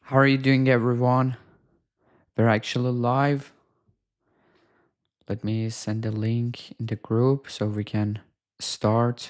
How are you doing, everyone? We're actually live. Let me send the link in the group so we can start.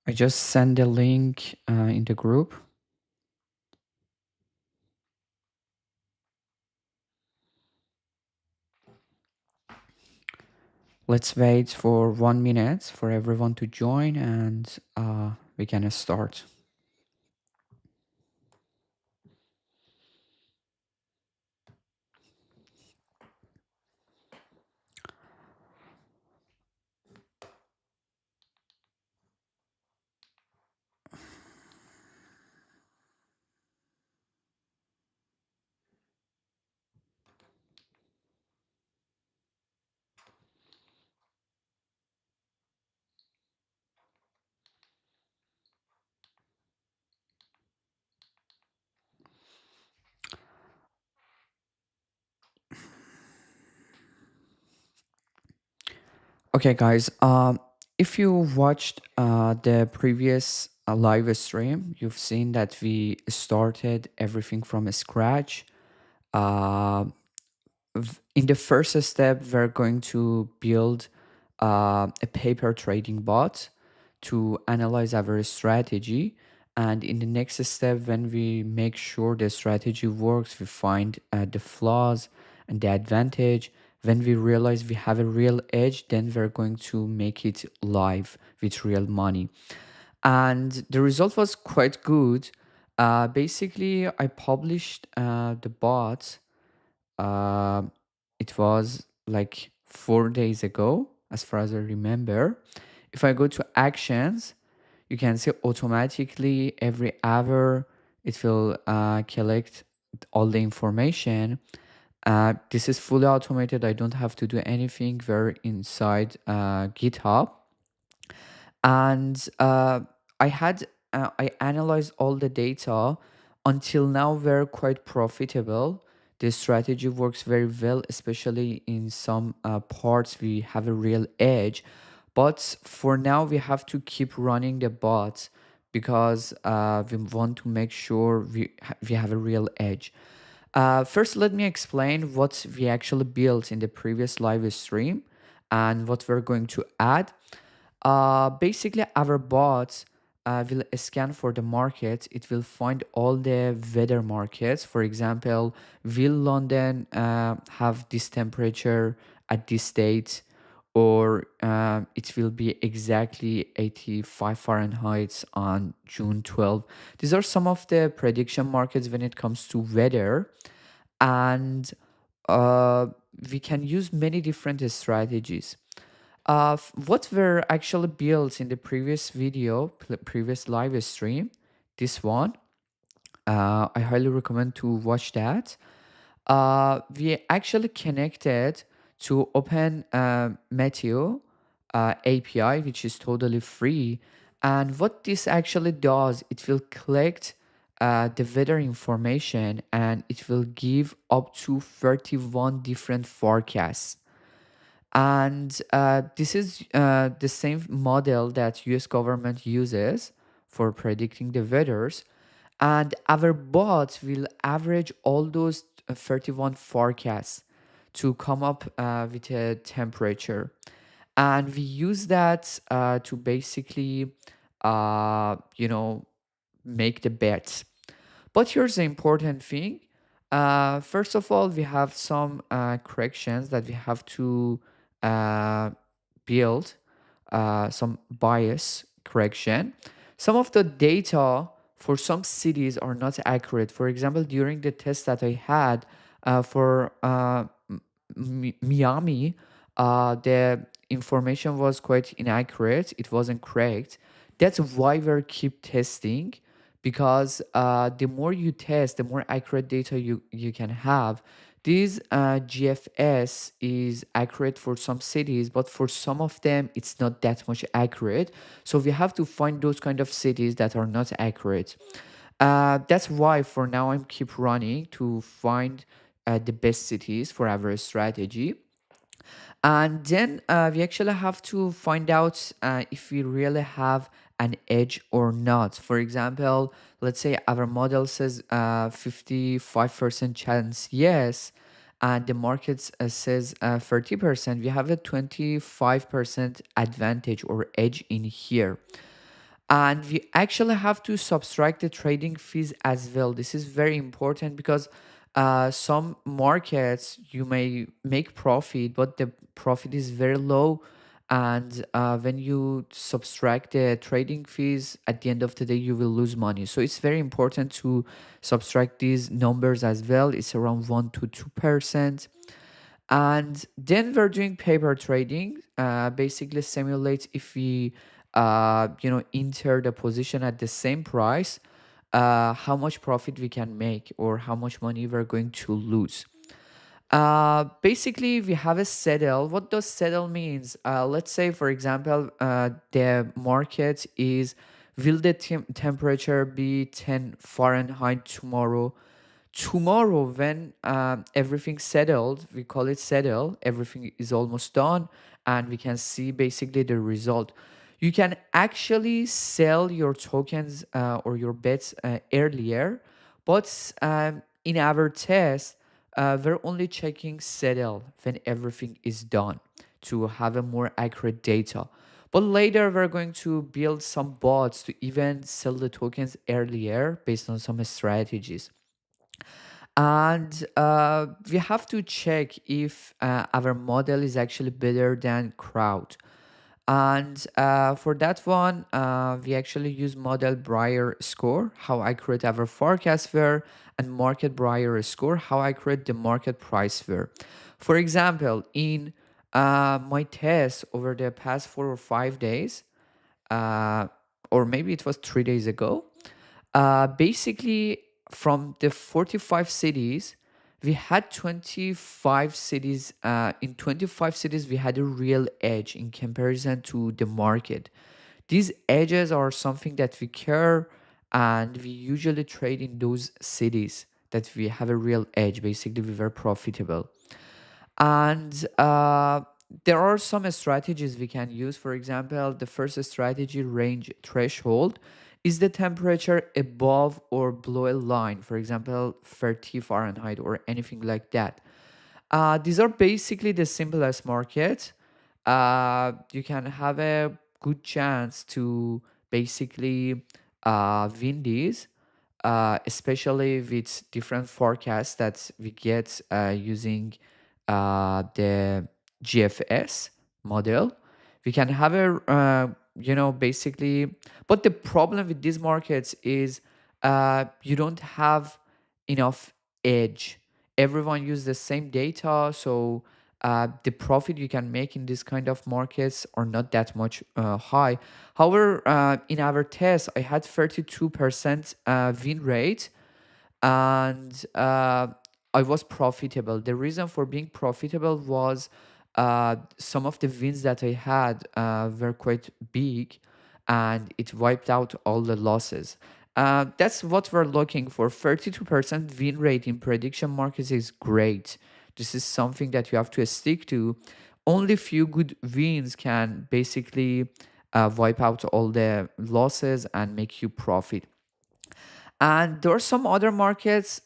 I just sent the link in the group. Let's wait for 1 minute for everyone to join and we can start. Okay, guys. If you watched the previous live stream, you've seen that we started everything from scratch. Uh, in the first step, we're going to build a paper trading bot to analyze our strategy. And in the next step, when we make sure the strategy works, we find the flaws and the advantage. When we realize we have a real edge, then we're going to make it live with real money. And the result was quite good. Basically, I published the bot. um, it was like 4 days ago, as far as I remember. If I go to actions, you can see automatically every hour it will collect all the information. This is fully automated. I don't have to do anything. We're inside GitHub, and I analyzed all the data. Until now we're quite profitable. The strategy works very well, especially in some parts we have a real edge. But for now we have to keep running the bot because we want to make sure we have a real edge. First, let me explain what we actually built in the previous live stream and what we're going to add. Basically, our bot will scan for the market. It will find all the weather markets. For example, will London have this temperature at this date? Or it will be exactly 85 Fahrenheit on June 12th. These are some of the prediction markets when it comes to weather. And uh, we can use many different strategies. What were actually built in the previous video, previous live stream, this one, I highly recommend to watch that. We actually connected to Open Meteo API, which is totally free. And what this actually does, it will collect the weather information and it will give up to 31 different forecasts. And this is the same model that US government uses for predicting the weathers. And our bot will average all those 31 forecasts to come up with a temperature. And we use that to basically, make the bets. But here's the important thing. First of all, we have some corrections that we have to uh, build, some bias correction. Some of the data for some cities are not accurate. For example, during the test that I had for Miami, the information was quite inaccurate. It wasn't correct. That's why we keep testing, because the more you test, the more accurate data you can have. This GFS is accurate for some cities, but for some of them, it's not that much accurate. So we have to find those kind of cities that are not accurate. That's why for now I'm keep running to find the best cities for our strategy. And then we actually have to find out if we really have an edge or not. For example, let's say our model says 55% chance yes, and the market says 30%. We have a 25% advantage or edge in here. And we actually have to subtract the trading fees as well. This is very important because some markets you may make profit, but the profit is very low. And when you subtract the trading fees, at the end of the day, you will lose money. So it's very important to subtract these numbers as well. It's around 1 to 2%. And then we're doing paper trading, basically simulates if we enter the position at the same price, how much profit we can make or how much money we're going to lose. Basically, we have a settle. What does settle means? Let's say, for example, the market is, will the temperature be 10 Fahrenheit tomorrow? Tomorrow, when everything settled, we call it settle, everything is almost done, and we can see basically the result. You can actually sell your tokens or your bets earlier, but in our test, we're only checking settle when everything is done to have a more accurate data. But later, we're going to build some bots to even sell the tokens earlier based on some strategies. And we have to check if our model is actually better than crowd. And for that one, we actually use model Breyer score, how accurate our forecasts were, and market Breyer score, how accurate the market price were. For example, in my test over the past 4 or 5 days, uh, or maybe it was 3 days ago, basically from the 45 cities, we had 25 cities. In 25 cities, we had a real edge in comparison to the market. These edges are something that we care, and we usually trade in those cities that we have a real edge. Basically, we were profitable. And there are some strategies we can use. For example, the first strategy, range threshold, is the temperature above or below a line, for example, 30 Fahrenheit or anything like that. These are basically the simplest market. You can have a good chance to basically win these, especially with different forecasts that we get using the GFS model. We can have a, basically, but the problem with these markets is you don't have enough edge. Everyone use the same data, so the profit you can make in this kind of markets are not that much high. However, in our test, I had 32% win rate, and I was profitable. The reason for being profitable was some of the wins that I had were quite big, and it wiped out all the losses. That's what we're looking for. 32% win rate in prediction markets is great. This is something that you have to stick to. Only few good wins can basically wipe out all the losses and make you profit. And there are some other markets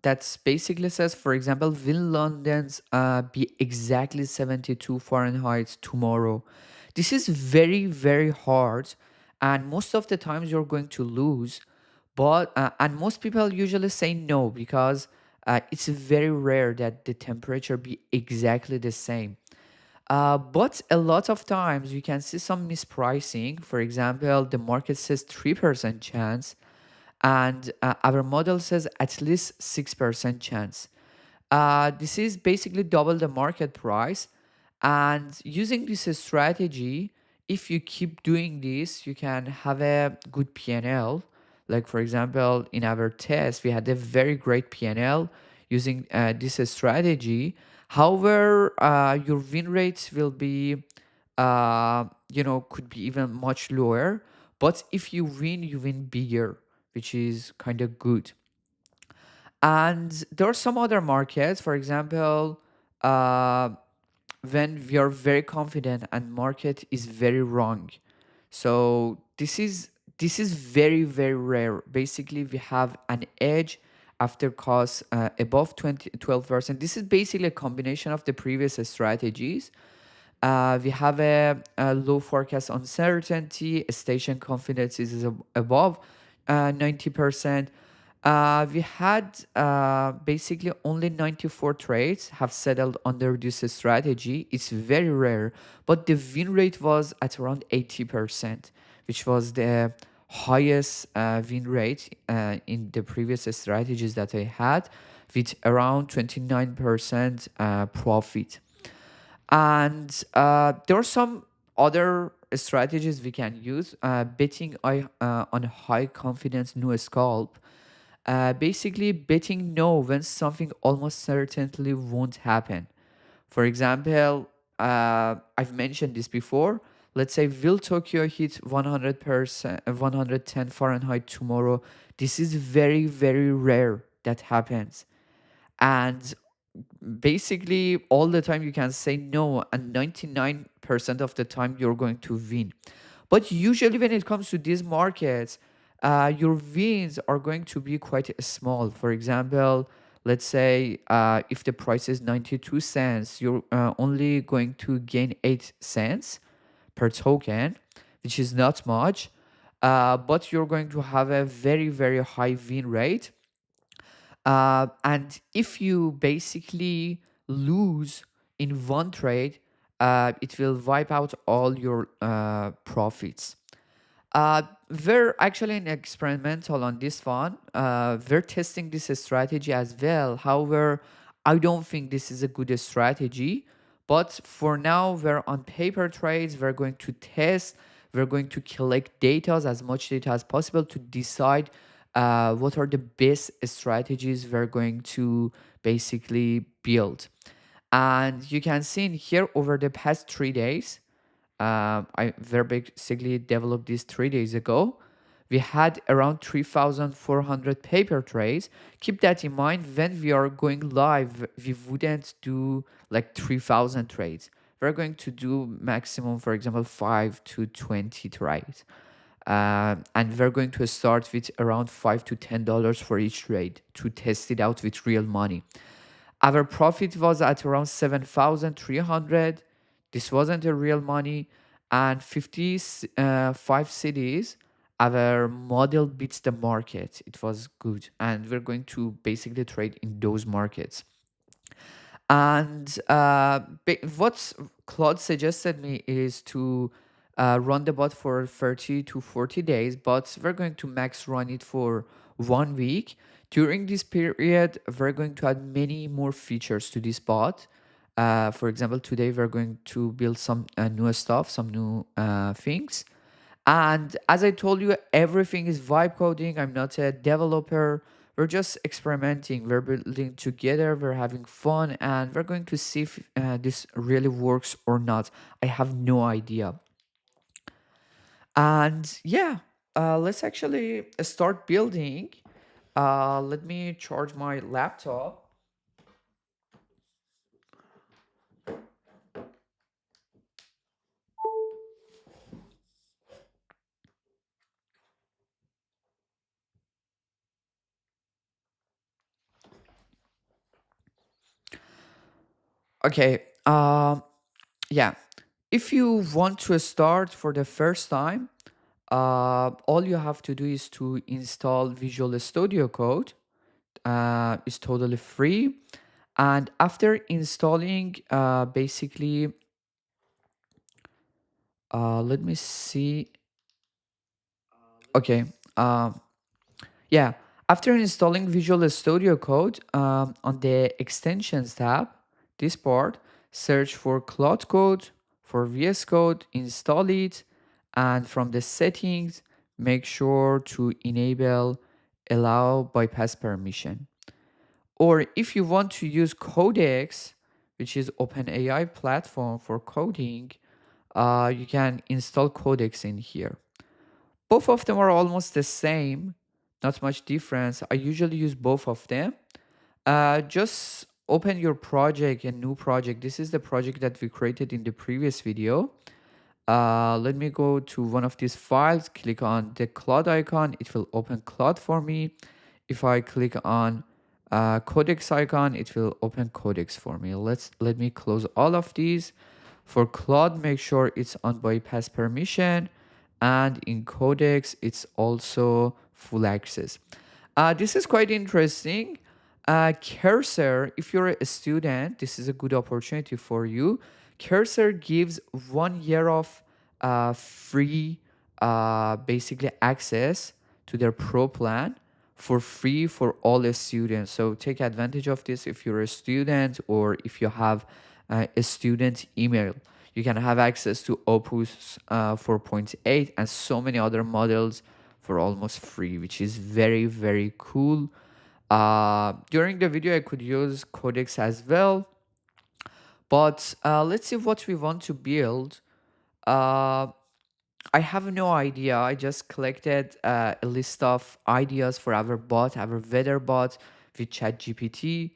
that basically says, for example, will London's be exactly 72 Fahrenheit tomorrow? This is very, very hard. And most of the times you're going to lose. But, and most people usually say no because it's very rare that the temperature be exactly the same. But a lot of times you can see some mispricing. For example, the market says 3% chance, and our model says at least 6% chance. This is basically double the market price. And using this strategy, if you keep doing this, you can have a good PNL. Like for example, in our test, we had a very great PNL using this strategy. However, your win rates will be, could be even much lower. But if you win bigger, which is kind of good. And there are some other markets, for example, uh, when we are very confident and market is very wrong. So this is very very rare. Basically, we have an edge after cost above 12%. This is basically a combination of the previous strategies. We have a low forecast uncertainty. Station confidence is above 90%. We had basically only 94 trades have settled under this strategy. It's very rare, but the win rate was at around 80%, which was the highest win rate in the previous strategies that I had, with around 29% profit. And there are some other strategies we can use. Betting on high confidence new scalp. Basically, betting no when something almost certainly won't happen. For example, I've mentioned this before. Let's say, will Tokyo hit 100%, 110 Fahrenheit tomorrow? This is very, very rare that happens. And basically all the time you can say no, and 99% of the time you're going to win. But usually when it comes to these markets, your wins are going to be quite small. For example, let's say if the price is 92 cents, you're only going to gain 8 cents per token, which is not much. But you're going to have a very very high win rate. And if you basically lose in one trade, it will wipe out all your profits. We're actually in experimental on this one. We're testing this strategy as well. However, I don't think this is a good strategy. But for now, we're on paper trades. We're going to test. We're going to collect data, as much data as possible, to decide what are the best strategies we're going to basically build. And you can see in here over the past 3 days, I very basically developed this 3 days ago. We had around 3,400 paper trades. Keep that in mind. When we are going live, we wouldn't do like 3,000 trades. We're going to do maximum, for example, 5 to 20 trades. And we're going to start with around $5 to $10 for each trade to test it out with real money. Our profit was at around 7,300. This wasn't a real money. And 55 cities, our model beats the market. It was good. And we're going to basically trade in those markets. And what Claude suggested me is to run the bot for 30 to 40 days, but we're going to max run it for 1 week. During this period, we're going to add many more features to this bot. For example, today we're going to build some new stuff, some new things. And as I told you, everything is vibe coding. I'm not a developer. We're just experimenting. We're building together. We're having fun. And we're going to see if this really works or not. I have no idea. And yeah, let's actually start building. Let me charge my laptop. Okay. Yeah. If you want to start for the first time, all you have to do is to install Visual Studio Code. It's totally free. And after installing, basically, let me see. Okay. Yeah. After installing Visual Studio Code, on the Extensions tab, this part, search for Claude Code, for VS Code, install it, and from the settings, make sure to enable allow bypass permission. Or if you want to use Codex, which is OpenAI platform for coding, you can install Codex in here. Both of them are almost the same, not much difference. I usually use both of them. Just open your project, a new project. This is the project that we created in the previous video. Let me go to one of these files, click on the Claude icon. It will open Claude for me. If I click on Codex icon, it will open Codex for me. Let me close all of these. For Claude, make sure it's on bypass permission, and in Codex, it's also full access. This is quite interesting. Cursor, if you're a student, this is a good opportunity for you. Cursor gives 1 year of free, basically access to their pro plan for free for all the students. So take advantage of this if you're a student, or if you have a student email. You can have access to Opus 4.8 and so many other models for almost free, which is very, very cool. During the video, I could use Codex as well, but let's see what we want to build. Uh, I have no idea. I just collected a list of ideas for our bot, our weather bot with ChatGPT.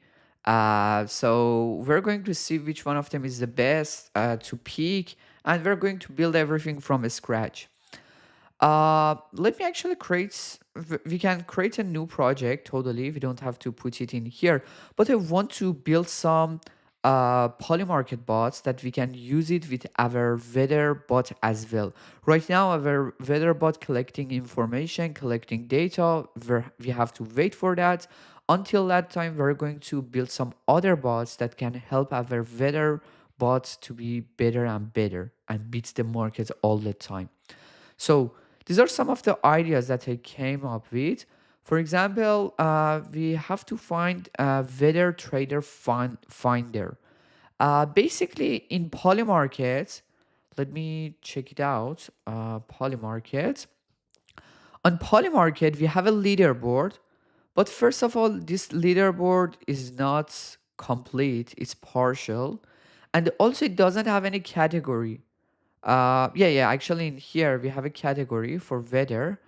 So we're going to see which one of them is the best to pick, and we're going to build everything from scratch. Let me actually create, we can create a new project totally. We don't have to put it in here, but I want to build some Polymarket bots that we can use it with our weather bot as well. Right now, our weather bot collecting information, collecting data, we have to wait for that. Until that time, we're going to build some other bots that can help our weather bots to be better and better and beat the market all the time. So these are some of the ideas that I came up with. For example, we have to find a weather trader finder. Basically, in Polymarket, let me check it out. Polymarket. On Polymarket, we have a leaderboard. But first of all, this leaderboard is not complete, it's partial. And also, it doesn't have any category. Yeah, actually, in here, we have a category for weather,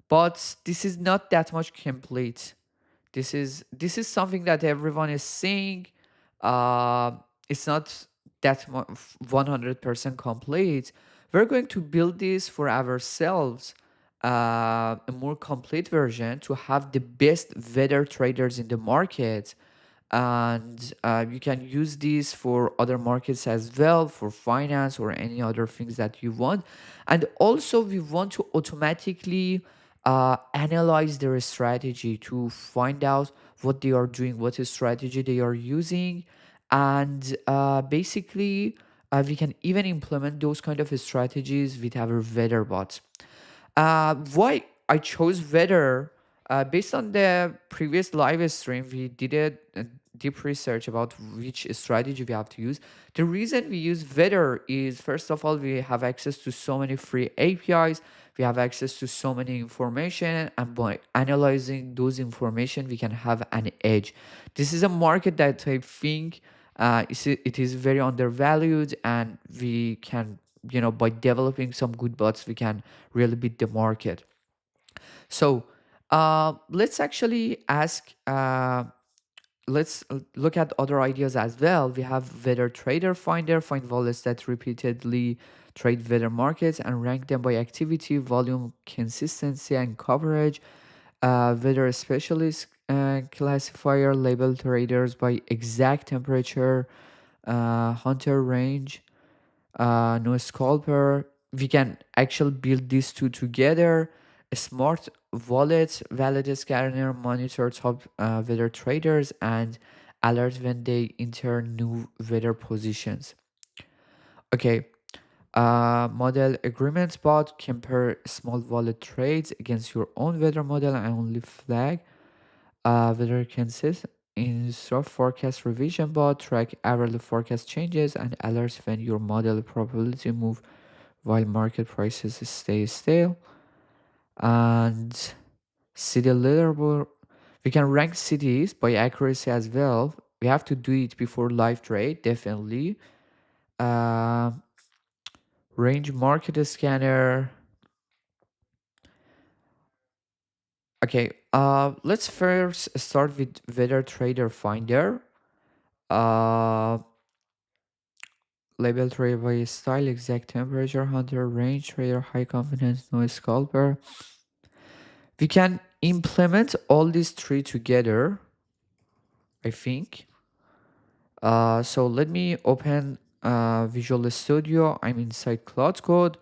but this is not that much complete. This is something that everyone is seeing. uh, it's not that 100% complete. We're going to build this for ourselves, a more complete version to have the best weather traders in the market. And you can use these for other markets as well, for finance or any other things that you want. And also we want to automatically analyze their strategy to find out what they are doing, what strategy they are using. And basically we can even implement those kind of strategies with our weather bots. Why I chose weather? Based on the previous live stream, we did a deep research about which strategy we have to use. The reason we use weather is, first of all, we have access to so many free APIs. We have access to so many information, and by analyzing those information, we can have an edge. This is a market that I think it is very undervalued, and we can, by developing some good bots, we can really beat the market. So let's actually ask, let's look at other ideas as well. We have weather trader finder, find wallets that repeatedly trade weather markets and rank them by activity, volume, consistency, and coverage. Weather specialist classifier, label traders by exact temperature, hunter range, no scalper. We can actually build these two together. A smart wallet, valid scanner, monitor top weather traders, and alert when they enter new weather positions. Okay. Model agreements bot, compare small wallet trades against your own weather model and only flag weather consist. In soft forecast revision bot, track hourly forecast changes and alerts when your model probability move while market prices stay stale. And city leaderboard, we can rank cities by accuracy as well. We have to do it before live trade, definitely. uh, Range market scanner. Okay, let's first start with weather trader finder. uh Label trader by style, exact temperature hunter, range trader, high confidence, noise scalper. We can implement all these three together, I think. So let me open Visual Studio. I'm inside Claude Code.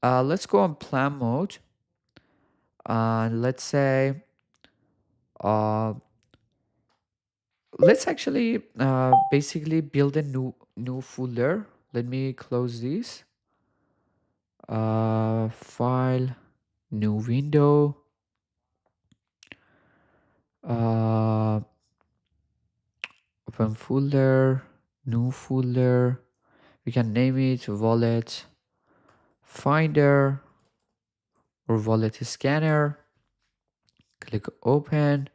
Let's go on plan mode. Let's say, uh, let's actually basically build a new folder. Let me close this. File, new window. Uh, Open folder, new folder. We can name it wallet finder or wallet scanner. Click open,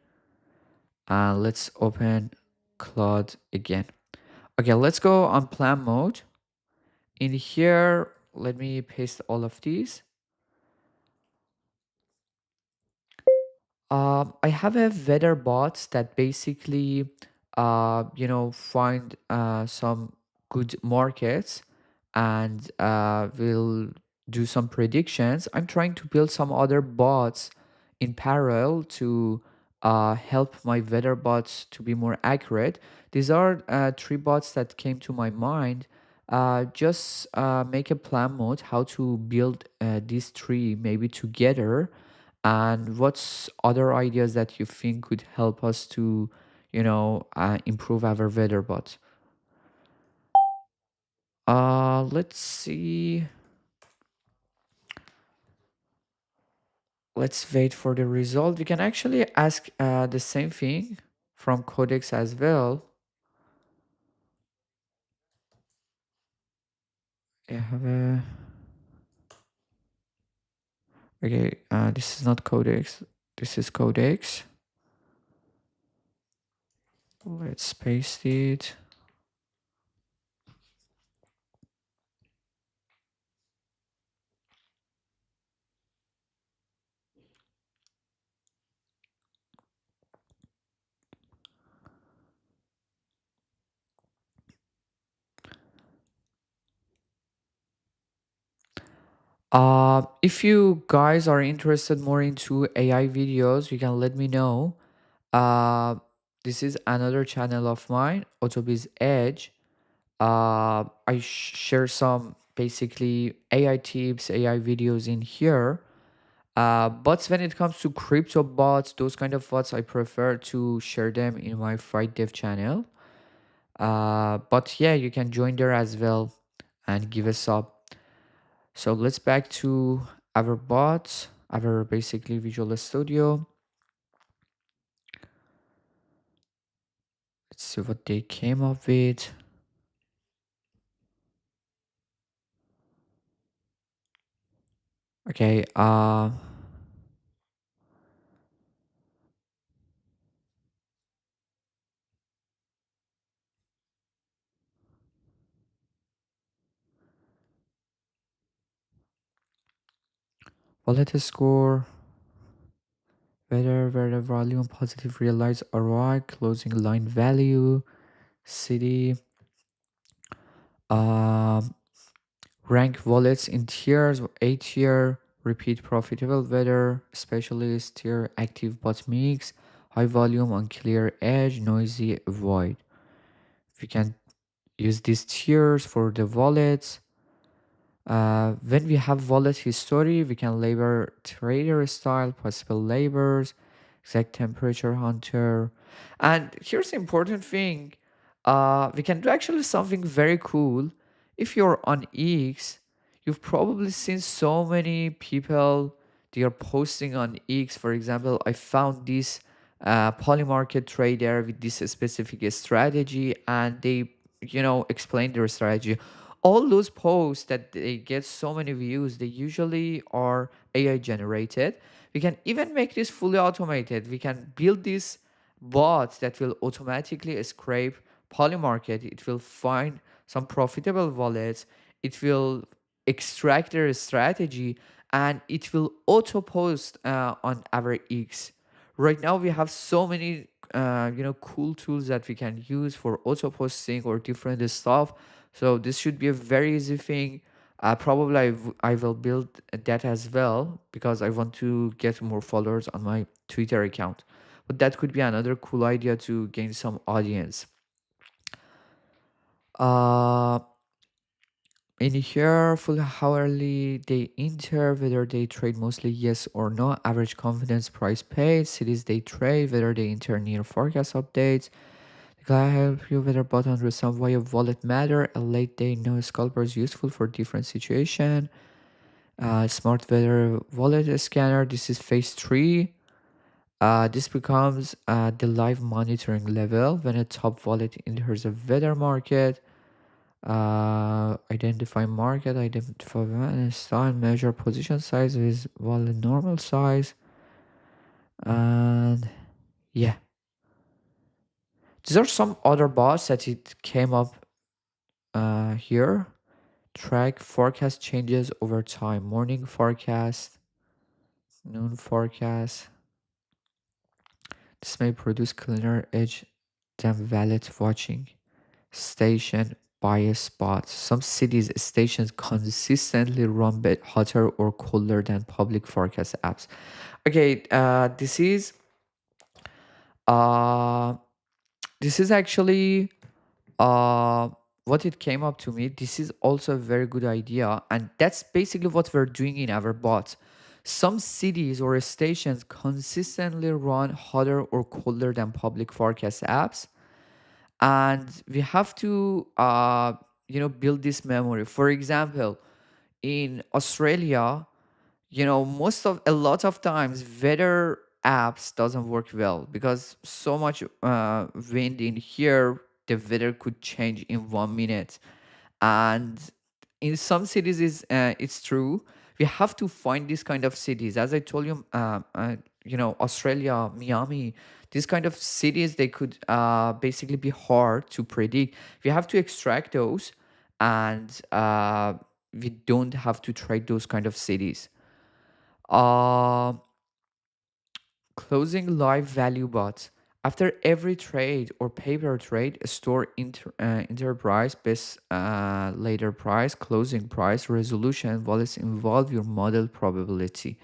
and let's open Claude again. Okay, let's go on plan mode. In here, let me paste all of these. I have a weather bot that basically, find some good markets and will do some predictions. I'm trying to build some other bots in parallel to help my weather bots to be more accurate. These are three bots that came to my mind. Just make a plan mode how to build these three maybe together, and what's other ideas that you think could help us to improve our weather bot. Let's see. Let's wait for the result. We can actually ask the same thing from Codex as well. I have a Okay, this is not Codex, this is Codex. Let's paste it. If you guys are interested more into AI videos, you can let me know. Uh, this is another channel of mine, Autobiz Edge. I share some basically AI tips, AI videos in here. But when it comes to crypto bots, those kind of bots, I prefer to share them in my Fight Dev channel. But yeah, you can join there as well and give us up. So let's back to our bots, our basically Visual Studio. Let's see what they came up with. Okay, wallet score, weather volume, positive realized ROI, closing line value, city, um, rank wallets in tiers, 8 tier, repeat profitable weather, specialist tier, active bot mix, high volume, unclear edge, noisy avoid. We can use these tiers for the wallets. When we have wallet history, we can label trader style, possible labels, exact temperature hunter. And here's the important thing. We can do actually something very cool. If you're on X, you've probably seen so many people, they are posting on X. For example, I found this polymarket trader with this specific strategy, and they, explain their strategy. All those posts that they get so many views, they usually are AI generated. We can even make this fully automated. We can build this bot that will automatically scrape Polymarket. It will find some profitable wallets. It will extract their strategy, and it will auto post on our X. Right now we have so many cool tools that we can use for auto posting or different stuff. So this should be a very easy thing. Probably I will build that as well because I want to get more followers on my Twitter account. But that could be another cool idea to gain some audience. uh in here, full hourly they enter, whether they trade mostly yes or no, average confidence price paid, cities they trade, whether they enter near forecast updates. Can I help you whether button understand why a wallet matter? A late day no scalper is useful for different situation. Smart weather wallet scanner. This is phase three. This becomes the live monitoring level when a top wallet enters a weather market. Identify market, identify and style, measure position size with wallet normal size, and yeah, these are some other bots that it came up here. Track forecast changes over time. Morning forecast, noon forecast. This may produce cleaner edge than wallet watching. Station bias spots. Some cities stations consistently run hotter or colder than public forecast apps. Okay, uh this is actually uh what it came up to me. This is also a very good idea, and that's basically what we're doing in our bots. Some cities or stations consistently run hotter or colder than public forecast apps, and we have to build this memory. For example, in Australia, most of a lot of times weather apps doesn't work well because so much wind in here, the weather could change in 1 minute. And in some cities is it's true. We have to find these kind of cities, as I told you. Australia, Miami, these kind of cities, they could basically be hard to predict. We have to extract those, and we don't have to trade those kind of cities. uh Closing live value bots. After every trade or paper trade, store enterprise, best later price, closing price, resolution, wallets involve your model probability.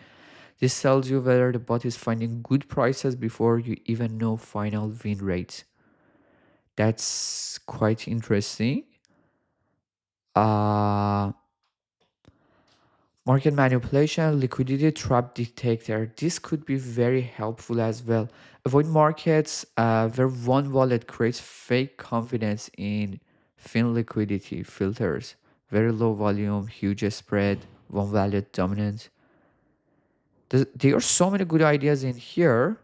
This tells you whether the bot is finding good prices before you even know final win rates. That's quite interesting. Uh, Market manipulation, liquidity trap detector. This could be very helpful as well. Avoid markets where one wallet creates fake confidence in thin liquidity filters. Very low volume, huge spread, one wallet dominant. There are so many good ideas in here.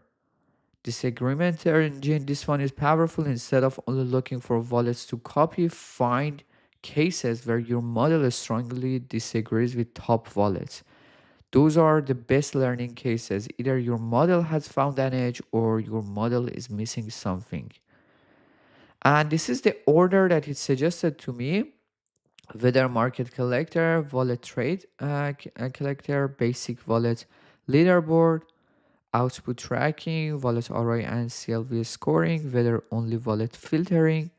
Disagreement engine, this one is powerful. Instead of only looking for wallets to copy, find cases where your model strongly disagrees with top wallets. Those are the best learning cases. Either your model has found an edge or your model is missing something. And this is the order that it suggested to me. Weather market collector, wallet trade collector, basic wallet leaderboard, output tracking, wallet array and CLV scoring, weather only wallet filtering.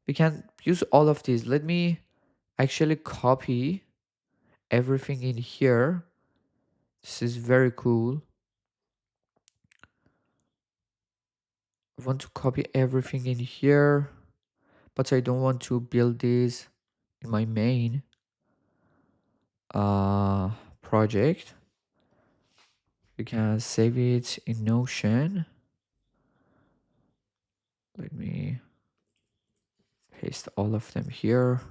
We can use all of these. Let me actually copy everything in here. This is very cool. I want to copy everything in here, but I don't want to build this in my main project. You can save it in Notion. Let me paste all of them here.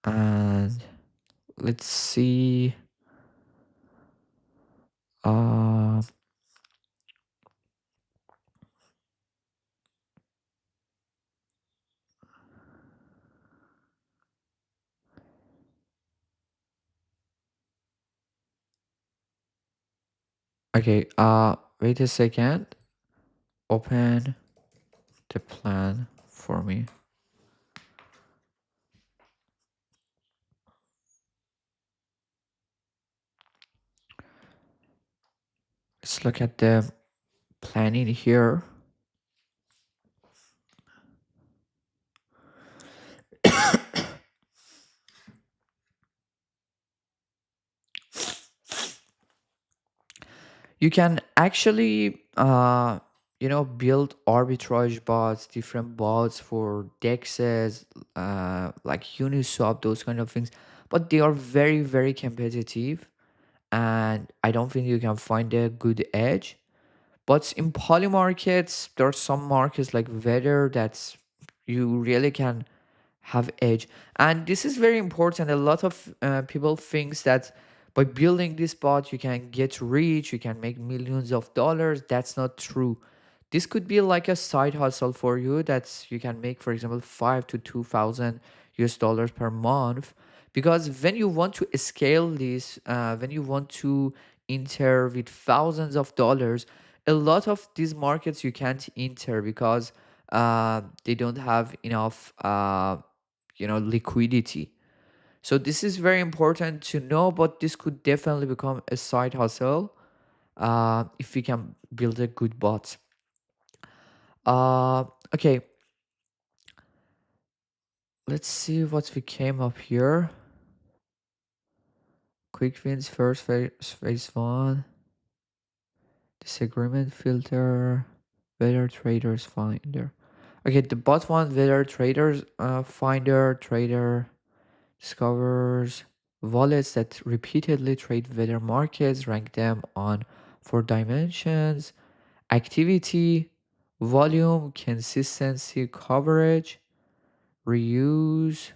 And let's see. Uh, Okay, wait a second. Open the plan for me. Let's look at the planning here. You can actually build arbitrage bots, different bots for dexes, like uniswap, those kind of things, but they are very very competitive, and I don't think you can find a good edge. But in poly markets, there are some markets like Weather that's you really can have edge, and this is very important. A lot of people thinks that by building this bot you can get rich, you can make millions of dollars. That's not true. This could be like a side hustle for you that you can make, for example, 5 to 2,000 US dollars per month. Because when you want to scale this, when you want to enter with thousands of dollars, a lot of these markets you can't enter because they don't have enough liquidity. So this is very important to know, but this could definitely become a side hustle if we can build a good bot. uh okay, let's see what we came up here. Quick wins first, phase one, disagreement filter, weather traders finder. Okay, the bot one, weather traders finder, trader discovers wallets that repeatedly trade weather markets, rank them on four dimensions: activity, volume, consistency, coverage, reuse,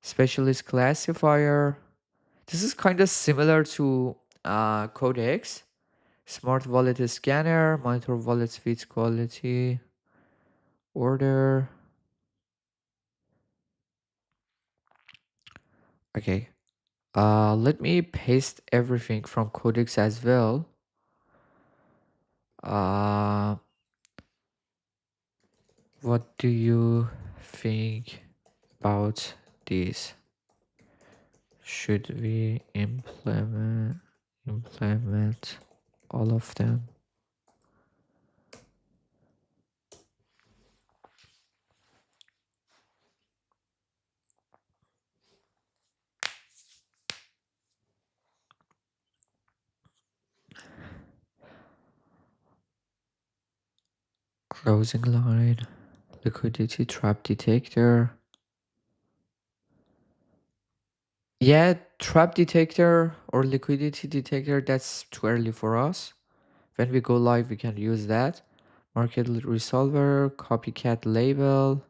specialist classifier. This is kind of similar to Codex. Smart wallet scanner, monitor wallet feeds quality, order. Okay. Let me paste everything from Codex as well. Uh, what do you think about this? Should we implement all of them? Closing line, liquidity trap detector. Yeah, trap detector or liquidity detector, that's too early for us. When we go live, we can use that. Market resolver, copycat label,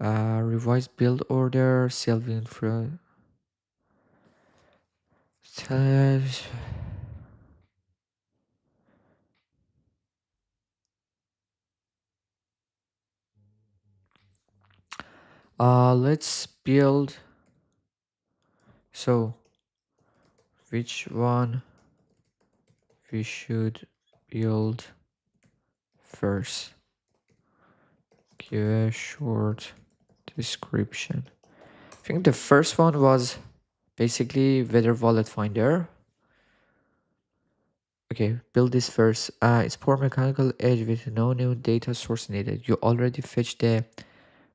revised build order, self infra. Let's build. So, which one we should build first? Give a short description. I think the first one was basically Weather Wallet Finder. Okay, build this first. It's poor mechanical edge with no new data source needed. You already fetch the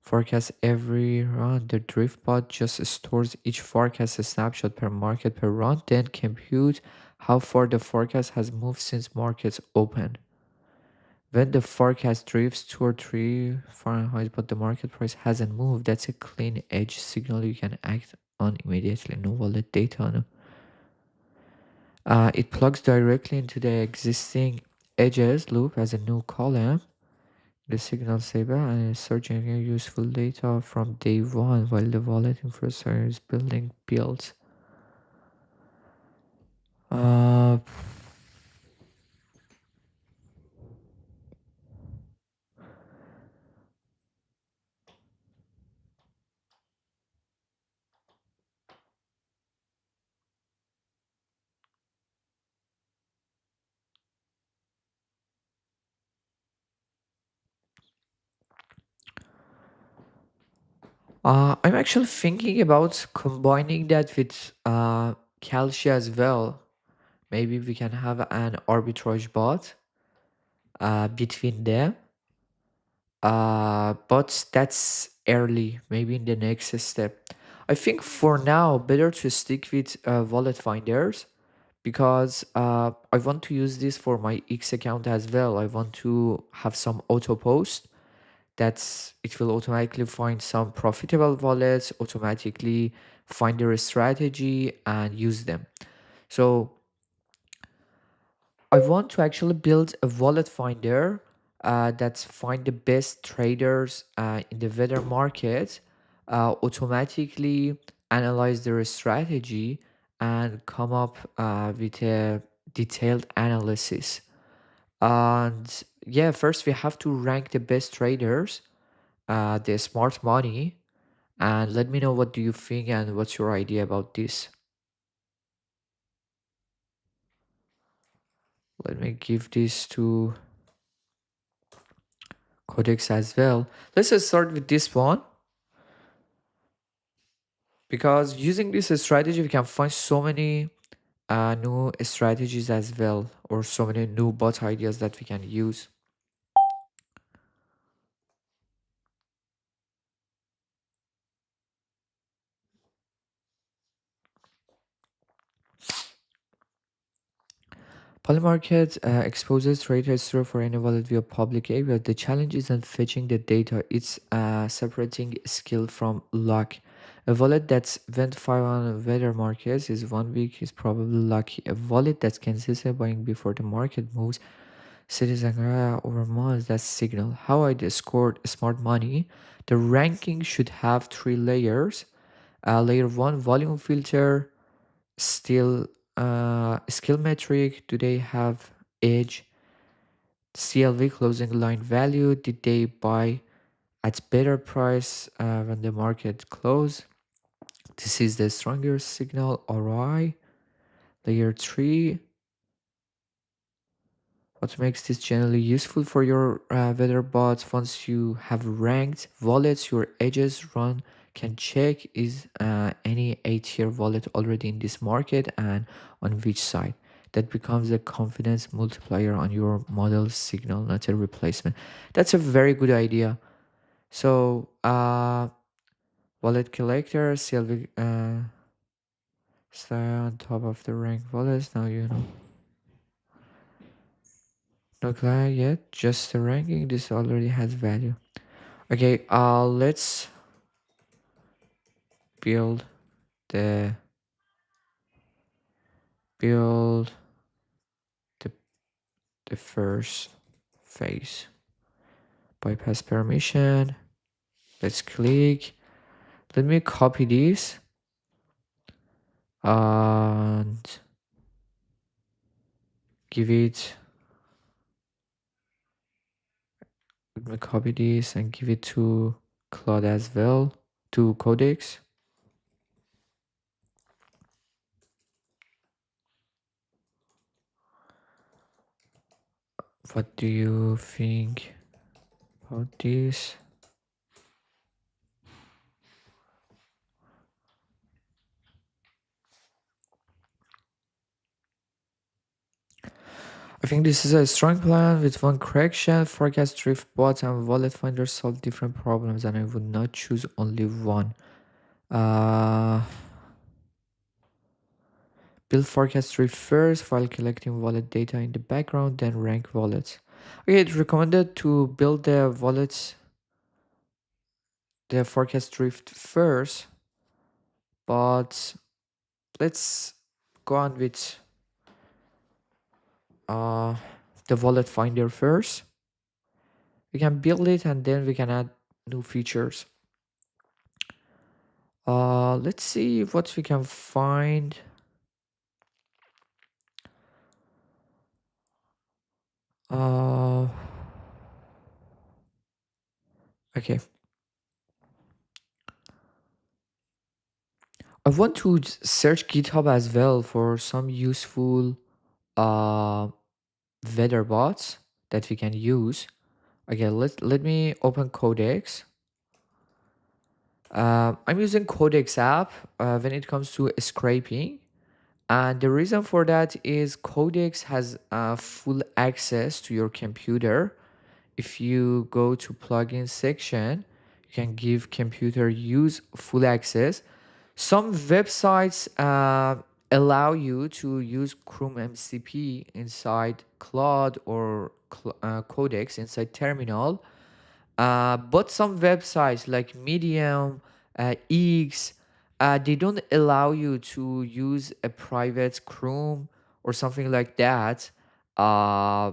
forecast every run. The drift bot just stores each forecast snapshot per market per run, then compute how far the forecast has moved since markets open. When the forecast drifts 2 or 3 Fahrenheit, but the market price hasn't moved, that's a clean edge signal you can act on immediately. No wallet data. No. It plugs directly into the existing edges loop as a new column. The signal saver and is searching useful data from day one while the wallet infrastructure is building builds. Uh, I'm actually thinking about combining that with Calcia as well. Maybe we can have an arbitrage bot between them. But that's early, maybe in the next step. I think for now, better to stick with wallet finders because I want to use this for my X account as well. I want to have some auto post that's it will automatically find some profitable wallets, automatically find their strategy and use them. So I want to actually build a wallet finder that's find the best traders in the weather market, automatically analyze their strategy and come up with a detailed analysis. And yeah, first we have to rank the best traders, the smart money, and let me know what do you think and what's your idea about this. Let me give this to Codex as well. Let's just start with this one because using this strategy, we can find so many new strategies as well, or so many new bot ideas that we can use. Polymarket exposes trade history for any wallet via public API. The challenge isn't fetching the data, it's separating skill from luck. A wallet that's went 5 on weather markets is 1 week is probably lucky. A wallet that's consistent buying before the market moves citizen over months, that's signal. How I scored smart money. The ranking should have 3 layers. Layer 1 volume filter, still skill metric, do they have edge, CLV closing line value, did they buy at better price when the market closed, this is the stronger signal. ROI. Layer 3, what makes this generally useful for your weather bots. Once you have ranked wallets, your edges run can check is any A-tier wallet already in this market and on which side. That becomes a confidence multiplier on your model signal, not a replacement. That's a very good idea. So wallet collector, CLV stay on top of the ranked wallets. Now you know. No client yet, just the ranking. This already has value. Okay, let's build the build the the first phase. Bypass permission. Let's click. Let me copy this and give it. Let me copy this and give it to Claude as well, to Codex. What do you think about this? I think this is a strong plan with one correction. Forecast drift bot and wallet finder solve different problems, and I would not choose only one. Uh, build forecast drift first while collecting wallet data in the background, then rank wallets. Okay, it's recommended to build the wallets, the forecast drift first, but let's go on with uh, the wallet finder first. We can build it and then we can add new features. Let's see what we can find. Uh, okay. I want to search GitHub as well for some useful uh weather bots that we can use. Okay, let me open Codex I'm using Codex app when it comes to scraping. And the reason for that is Codex has full access to your computer. If you go to plugin section, you can give computer use full access. Some websites allow you to use Chrome MCP inside Claude or Codex inside terminal, but some websites like Medium, X, they don't allow you to use a private Chrome or something like that, uh,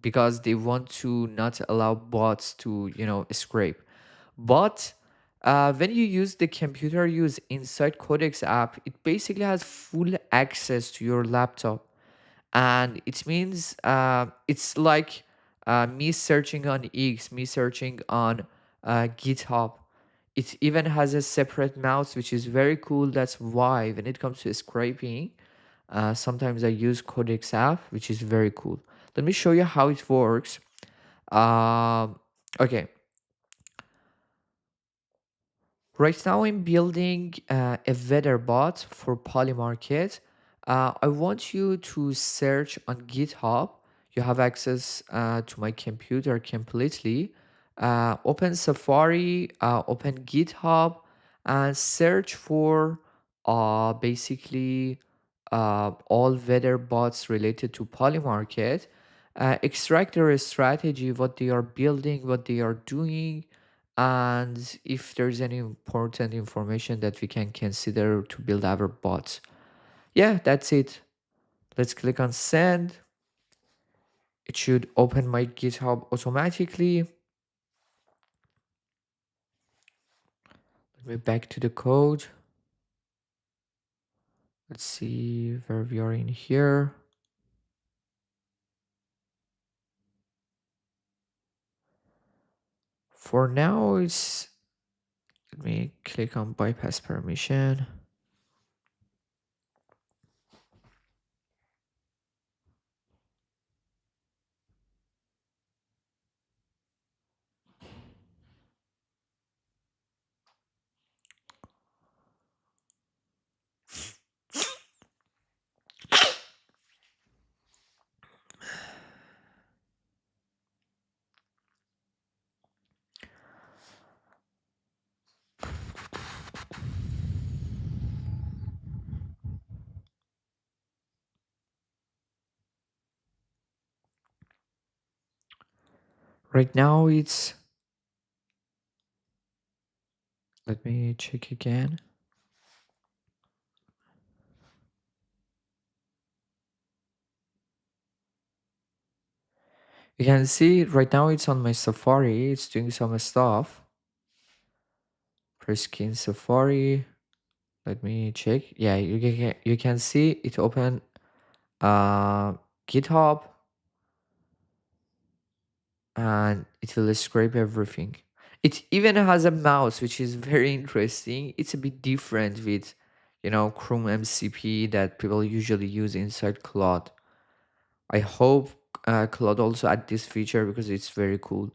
because they want to not allow bots to, scrape. But when you use the computer use inside Codex app, it basically has full access to your laptop, and it means it's like me searching on X, me searching on GitHub. It even has a separate mouse, which is very cool. That's why when it comes to scraping, sometimes I use Codex app, which is very cool. Let me show you how it works. Okay, right now, I'm building a weather bot for Polymarket. I want you to search on GitHub. You have access to my computer completely. Open Safari, open GitHub, and search for basically all weather bots related to Polymarket. Extract their strategy, what they are building, what they are doing, and if there's any important information that we can consider to build our bots. Yeah, that's it. Let's click on send. It should open my GitHub automatically. Let me back to the code. Let's see where we are in here. For now, it's, let me click on bypass permission. Right now, it's, let me check again. You can see right now it's on my Safari. It's doing some stuff. Press skin Safari. Let me check. Yeah, you can see it open uh, GitHub, and it will scrape everything. It even has a mouse, which is very interesting. It's a bit different with, Chrome MCP that people usually use inside Claude. I hope Claude also add this feature because it's very cool.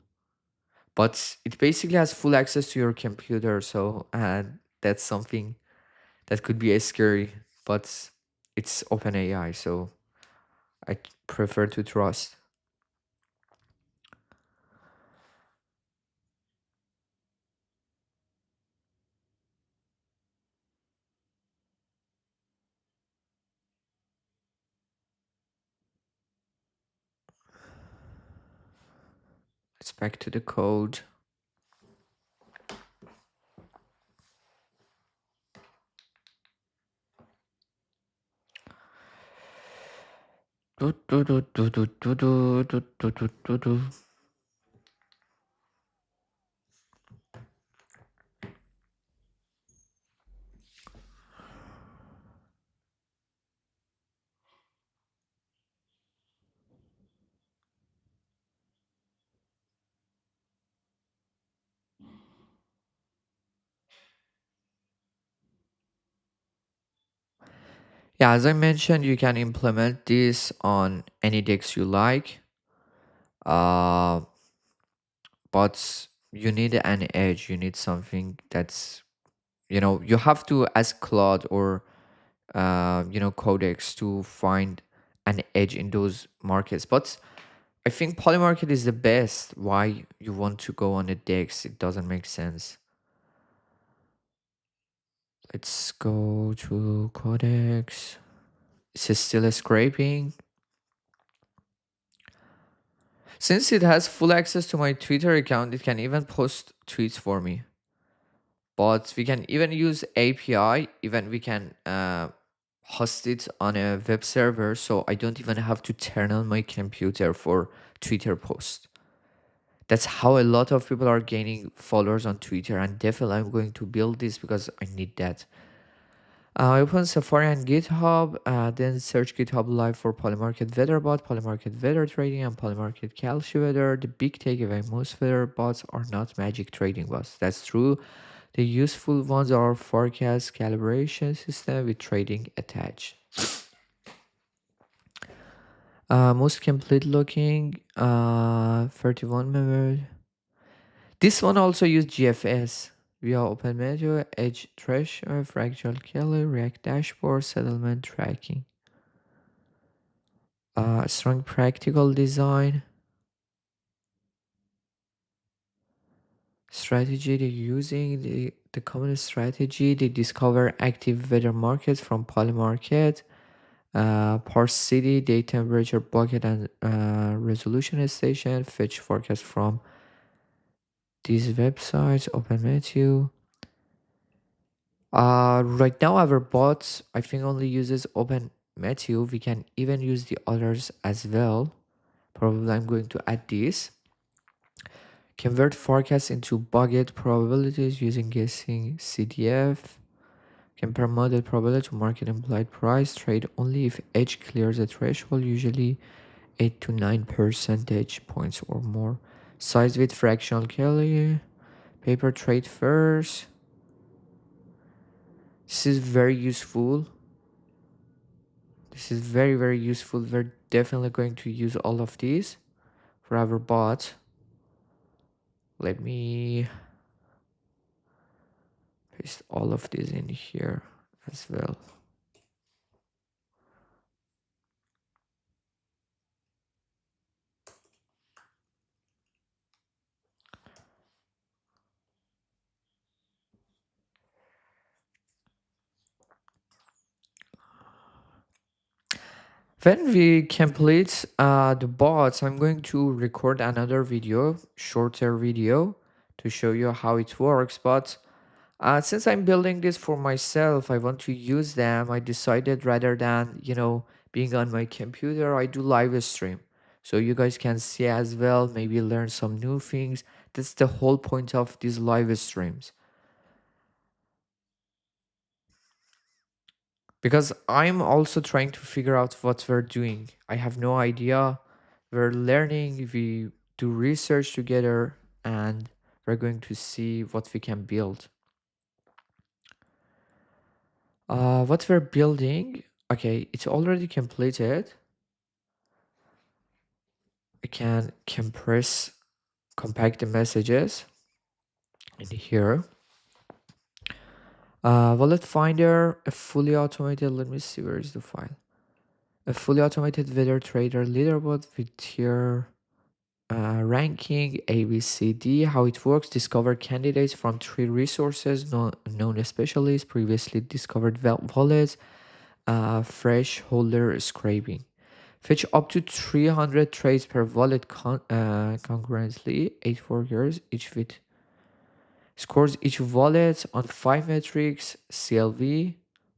But it basically has full access to your computer, so that's something that could be a scary. But it's OpenAI, so I prefer to trust. Let's back to the code. Do, do, do, do, do, do, do, do, do, do, do, do. Yeah, as I mentioned, you can implement this on any decks you like. Uh, but you need an edge. You need something that's, you have to ask Claude or Codex to find an edge in those markets. But I think Polymarket is the best. Why you want to go on the Dex? It doesn't make sense. Let's go to Codex. Is it still scraping? Since it has full access to my Twitter account, it can even post tweets for me. But we can even use API, even we can host it on a web server, so I don't even have to turn on my computer for Twitter post. That's how a lot of people are gaining followers on Twitter, and definitely I'm going to build this because I need that. Open Safari and GitHub, then search GitHub Live for Polymarket Weather Bot, Polymarket Weather Trading, and Polymarket Calci Weather. The big takeaway: most weather bots are not magic trading bots. That's true. The useful ones are forecast calibration system with trading attached. Most complete looking, 31 members. This one also use GFS via OpenMedia, Edge Threshold, Fractal Killer, React Dashboard, Settlement Tracking. Strong practical design. Strategy they're using, the common strategy, they discover active weather markets from Polymarket, parse city, day temperature bucket, and resolution station, fetch forecast from these websites, OpenMedia. Right now our bot I think only uses OpenMedia. We can even use the others as well. Probably I'm going to add this. Convert forecasts into bucket probabilities using guessing CDF. Compare model probability to market implied price. Trade only if edge clears a threshold, usually 8 to 9 percentage points or more. Size with fractional Kelly. Paper trade first. This is very useful. This is very, very useful. We're definitely going to use all of these for our bot. Let me paste all of these in here as well. When we complete the bots, I'm going to record another video, shorter video, to show you how it works. But since I'm building this for myself, I want to use them. I decided rather than, being on my computer, I do live stream. So you guys can see as well, maybe learn some new things. That's the whole point of these live streams. Because I'm also trying to figure out what we're doing. I have no idea. We're learning, we do research together, and we're going to see what we can build. What we're building, okay, it's already completed. I can compact the messages in here. Wallet Finder, a fully automated, let me see, where is the file? A fully automated weather trader leaderboard with tier ranking ABCD. How it works: discover candidates from 3 resources, known specialists, previously discovered wallets, fresh holder scraping. Fetch up to 300 trades per wallet concurrently, 8 workers, each with scores each wallet on 5 metrics: CLV,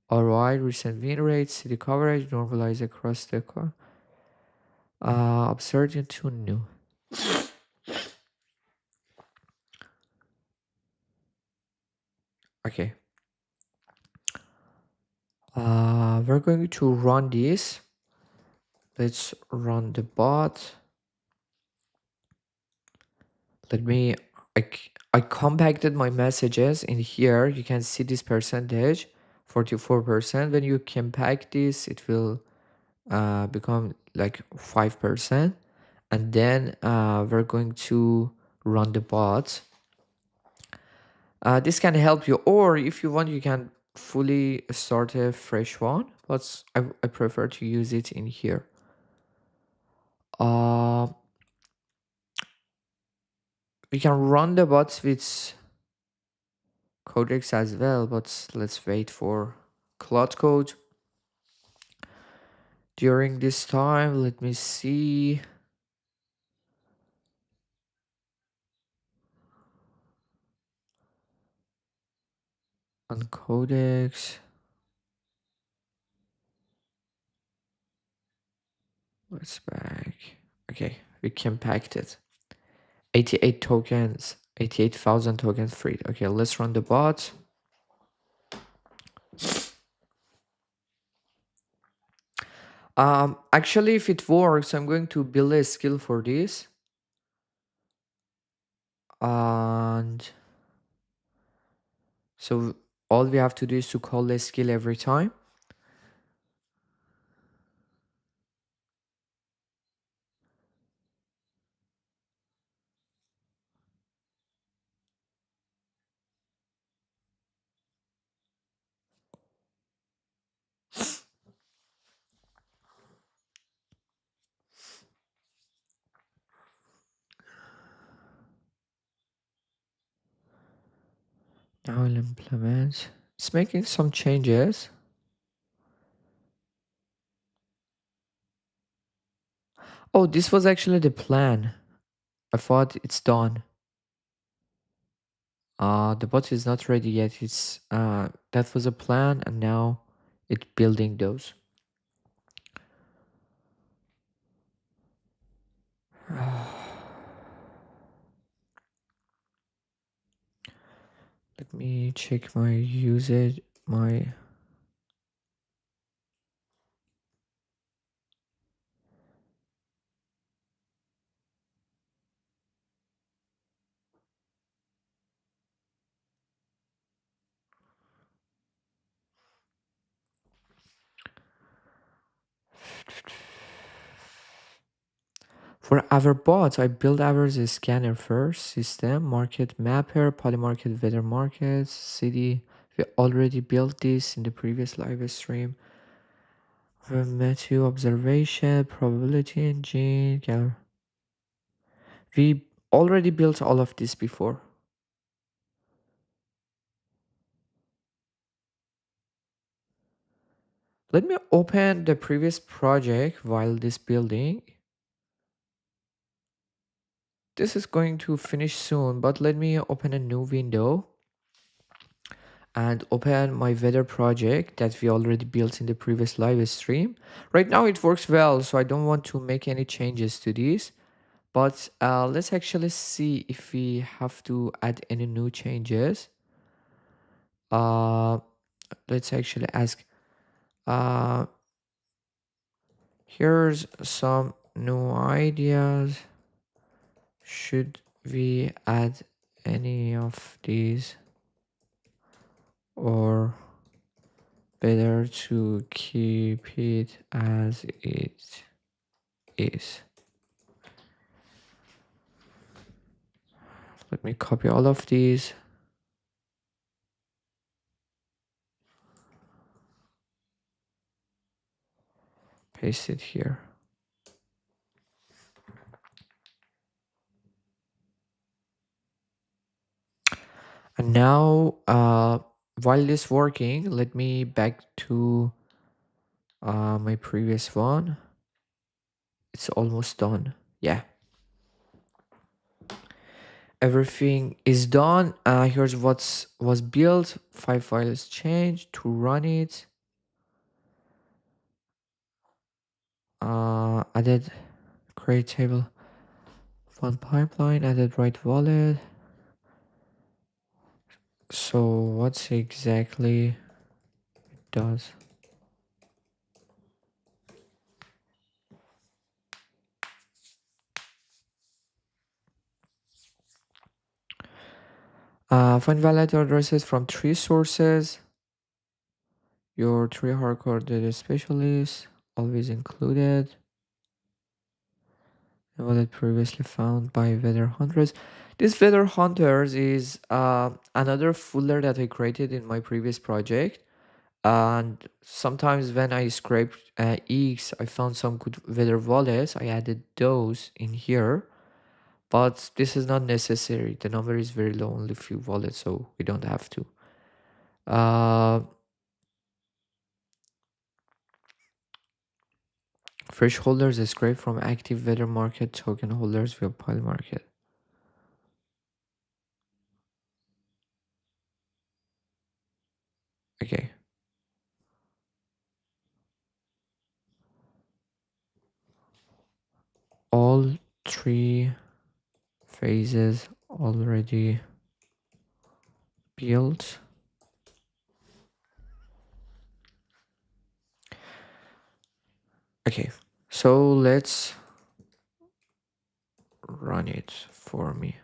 ROI, recent win rate, city coverage, normalize across the absurd into new. Okay. We're going to run this. Let's run the bot. Let me, I compacted my messages in here. You can see this percentage, 44%. When you compact this, it will become like 5%. And then we're going to run the bot. This can help you, or if you want, you can fully start a fresh one. But I prefer to use it in here. Uh, we can run the bots with Codex as well, but let's wait for Claude Code. During this time, let me see on Codex. Let's back. Okay, we compacted 88 tokens, 88,000 tokens free. Okay, let's run the bot. Actually, if it works, I'm going to build a skill for this. And so all we have to do is to call the skill every time. Now I'll implement. It's making some changes. Oh, this was actually the plan. I thought it's done. The bot is not ready yet. It's that was a plan, and now it's building those. Let me check my usage. My for our bots, I build ours a scanner first. System, market mapper, polymarket, weather markets, city. We already built this in the previous live stream. Meteo observation, probability engine. We already built all of this before. Let me open the previous project while this building. This is going to finish soon, but let me open a new window and open my weather project that we already built in the previous live stream. Right now it works well, so I don't want to make any changes to this. But let's actually see if we have to add any new changes. Uh, let's actually ask. Uh, here's some new ideas. Should we add any of these, or better to keep it as it is? Let me copy all of these. Paste it here. And now, while this working, let me back to my previous one. It's almost done. Yeah. Everything is done. Here's what's was built. 5 files changed to run it. Added create table fund pipeline, added right wallet. So what's exactly it does? Find valid addresses from 3 sources. Your 3 hard-coded specialists always included. Wallet previously found by Weather Hunters. This Weather Hunters is another folder that I created in my previous project. And sometimes when I scraped X, I found some good weather wallets. I added those in here, but this is not necessary. The number is very low, only few wallets, so we don't have to. Uh, Fresh holders scrape from active weather market token holders via Polymarket. Okay. All three phases already built. Okay, so let's run it for me.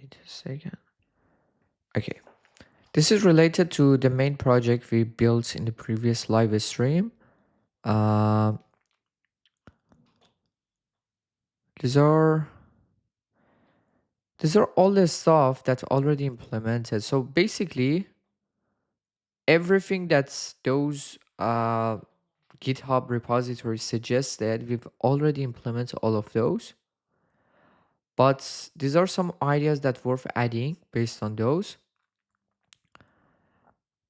Wait a second. Okay. This is related to the main project we built in the previous live stream. Uh, these are these are all the stuff that's already implemented. So basically, everything that's those GitHub repositories suggested, we've already implemented all of those. But these are some ideas that worth adding based on those.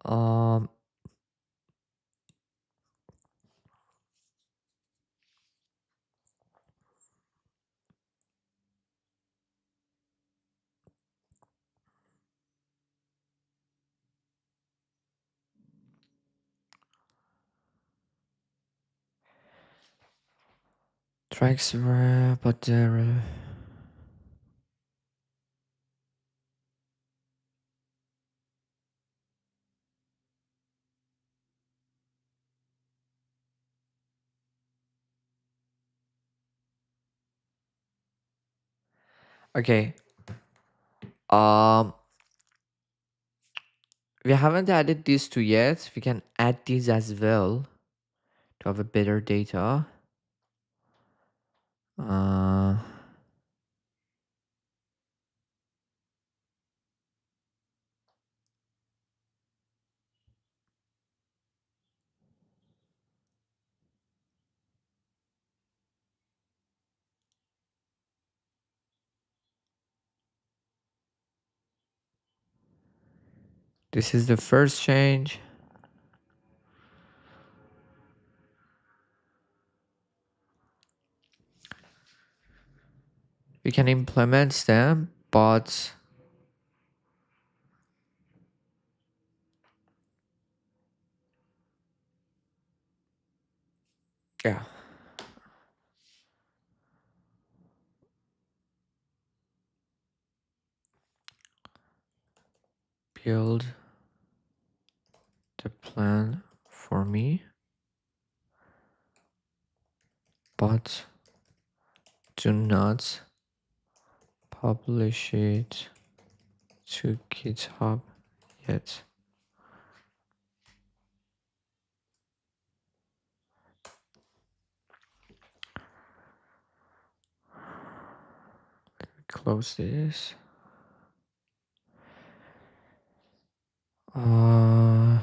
Um, tracks were, but there. Okay. Um, we haven't added these two yet. We can add these as well to have a better data. Uh, this is the first change. We can implement them, but yeah, build the plan for me, but do not publish it to GitHub yet. Close this. Uh,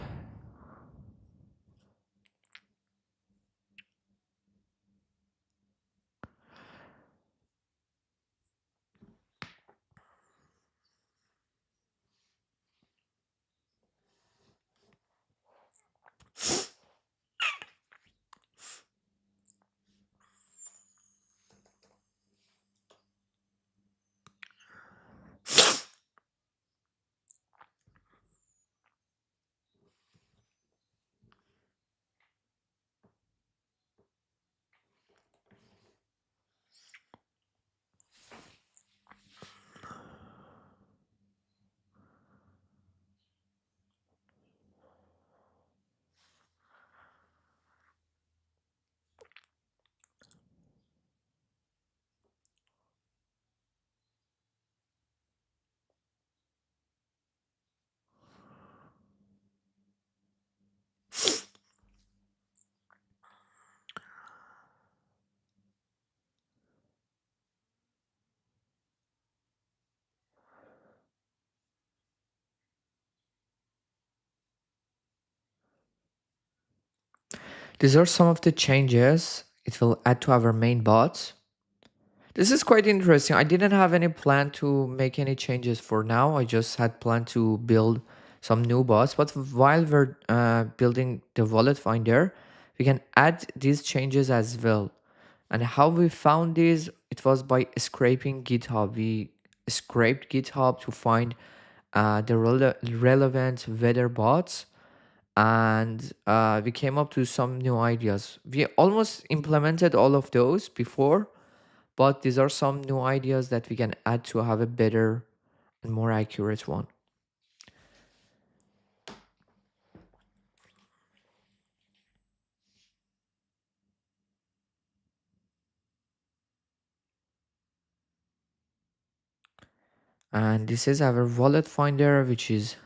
these are some of the changes it will add to our main bot. This is quite interesting. I didn't have any plan to make any changes for now. I just had planned to build some new bots. But while we're building the wallet finder, we can add these changes as well. And how we found this, it was by scraping GitHub. We scraped GitHub to find the relevant weather bots, and we came up to some new ideas. We almost implemented all of those before, but these are some new ideas that we can add to have a better and more accurate one. And this is our wallet finder, which is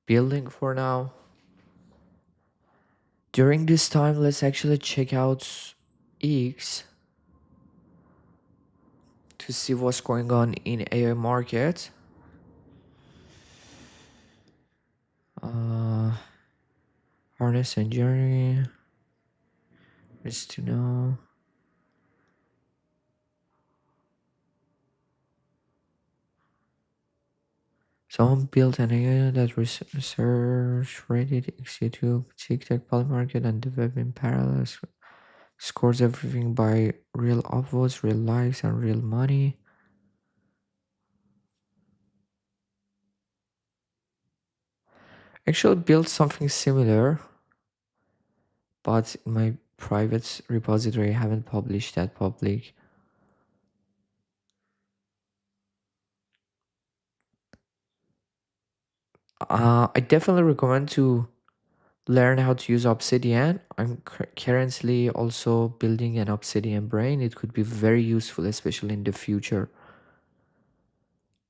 building for now. During this time, let's actually check out X to see what's going on in AI market. Uh, Harness engineering is to know. Someone built an AI that research Reddit, YouTube, TikTok, Polymarket, and the web in parallel. Scores everything by real upvotes, real likes, and real money. Actually, built something similar, but in my private repository, I haven't published that public. I definitely recommend to learn how to use Obsidian. I'm currently also building an Obsidian brain. It could be very useful, especially in the future.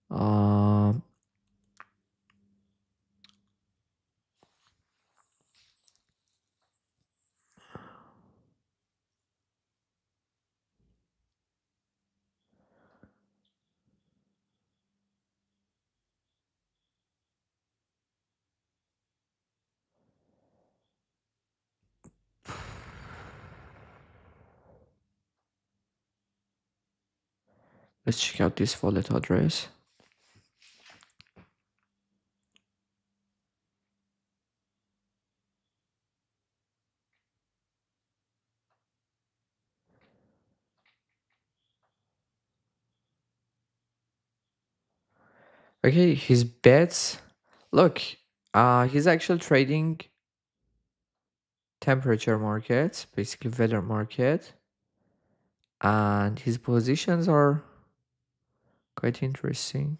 Um, let's check out this wallet address. Okay, his bets. Look, he's actually trading temperature market, basically weather market, and his positions are quite interesting.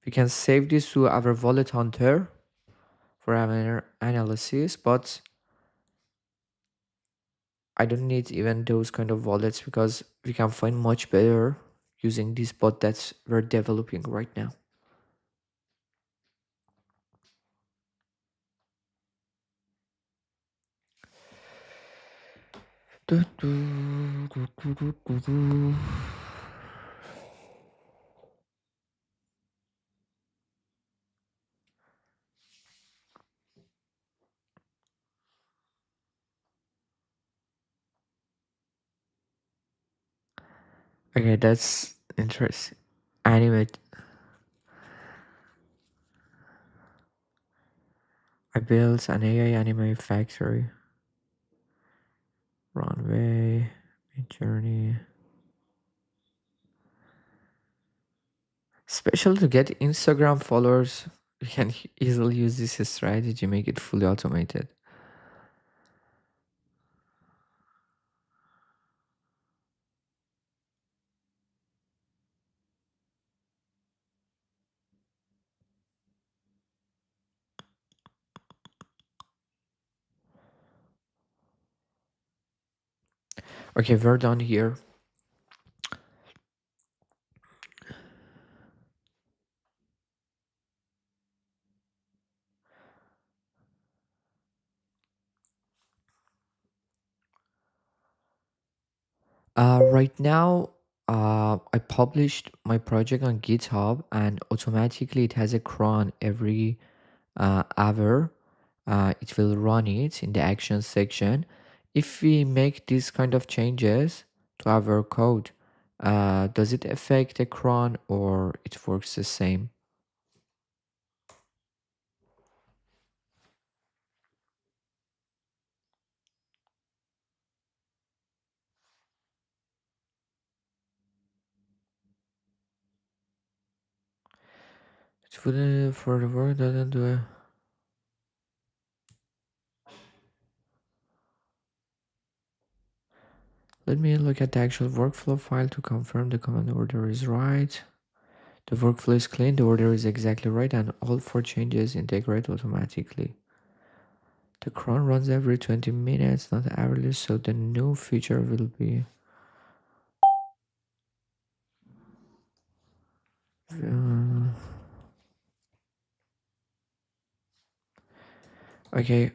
We can save this to our wallet hunter for our analysis, but I don't need even those kind of wallets because we can find much better using this bot that we're developing right now. Okay, that's interesting. Animate. I built an AI anime factory. Runway, journey. Special to get Instagram followers. You can easily use this strategy, make it fully automated. Okay, we're done here. Right now, I published my project on GitHub, and automatically it has a cron every hour. It will run it in the action section. If we make these kind of changes to our code, does it affect the cron or it works the same? It wouldn't for the work doesn't do it. Let me look at the actual workflow file to confirm the command order is right. The workflow is clean, the order is exactly right, and all four changes integrate automatically. The cron runs every 20 minutes, not hourly, so the new feature will be uh, okay.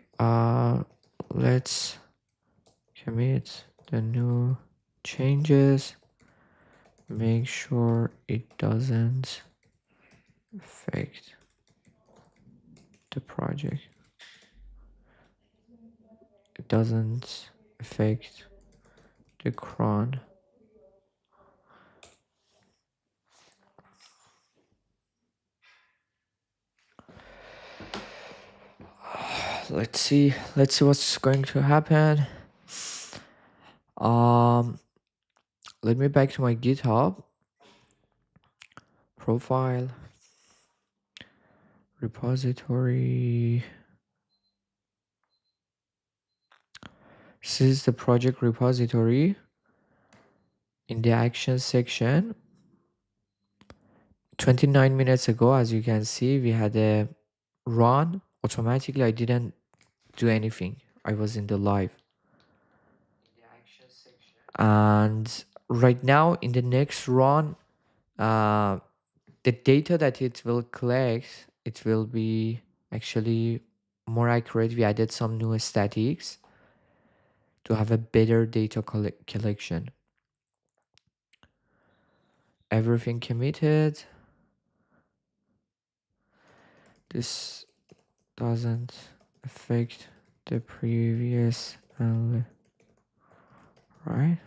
Let's commit the new changes. Make sure it doesn't affect the project. It doesn't affect the cron. Let's see what's going to happen. Um, let me back to my GitHub profile repository. This is the project repository. In the action section, 29 minutes ago, as you can see, we had a run automatically. I didn't do anything. I was in the live. And right now, in the next run, uh, the data that it will collect, it will be actually more accurate. We added some new statics to have a better data collection. Everything committed. This doesn't affect the previous right?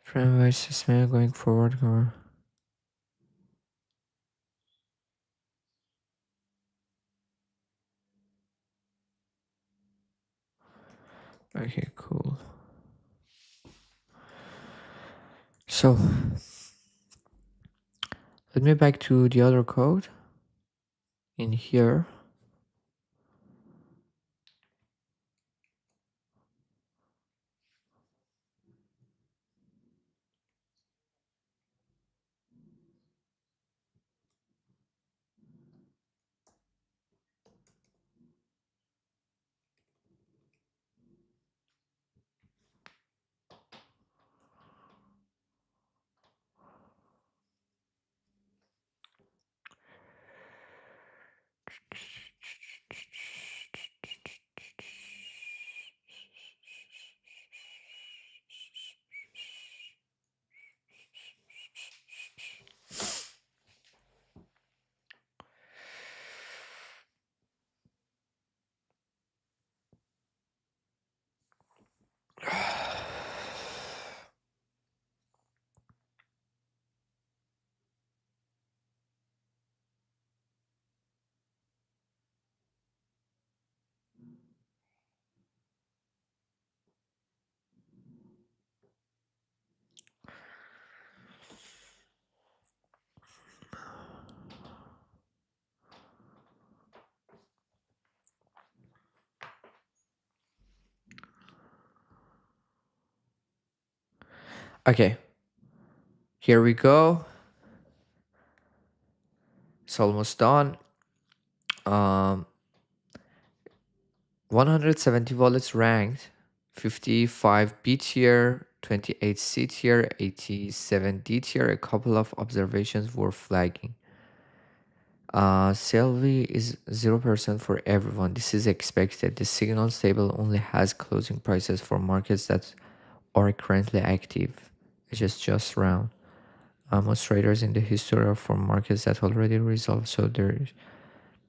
Framework assessment going forward. Okay, cool. So let me back to the other code in here. Okay, here we go. It's almost done. Um, 170 wallets ranked, 55 B tier, 28 C tier, 87 D tier. A couple of observations worth flagging. Sylvie is 0% for everyone. This is expected. The signal table only has closing prices for markets that are currently active. It's just round. Most traders in the history are for markets that already resolved, so there's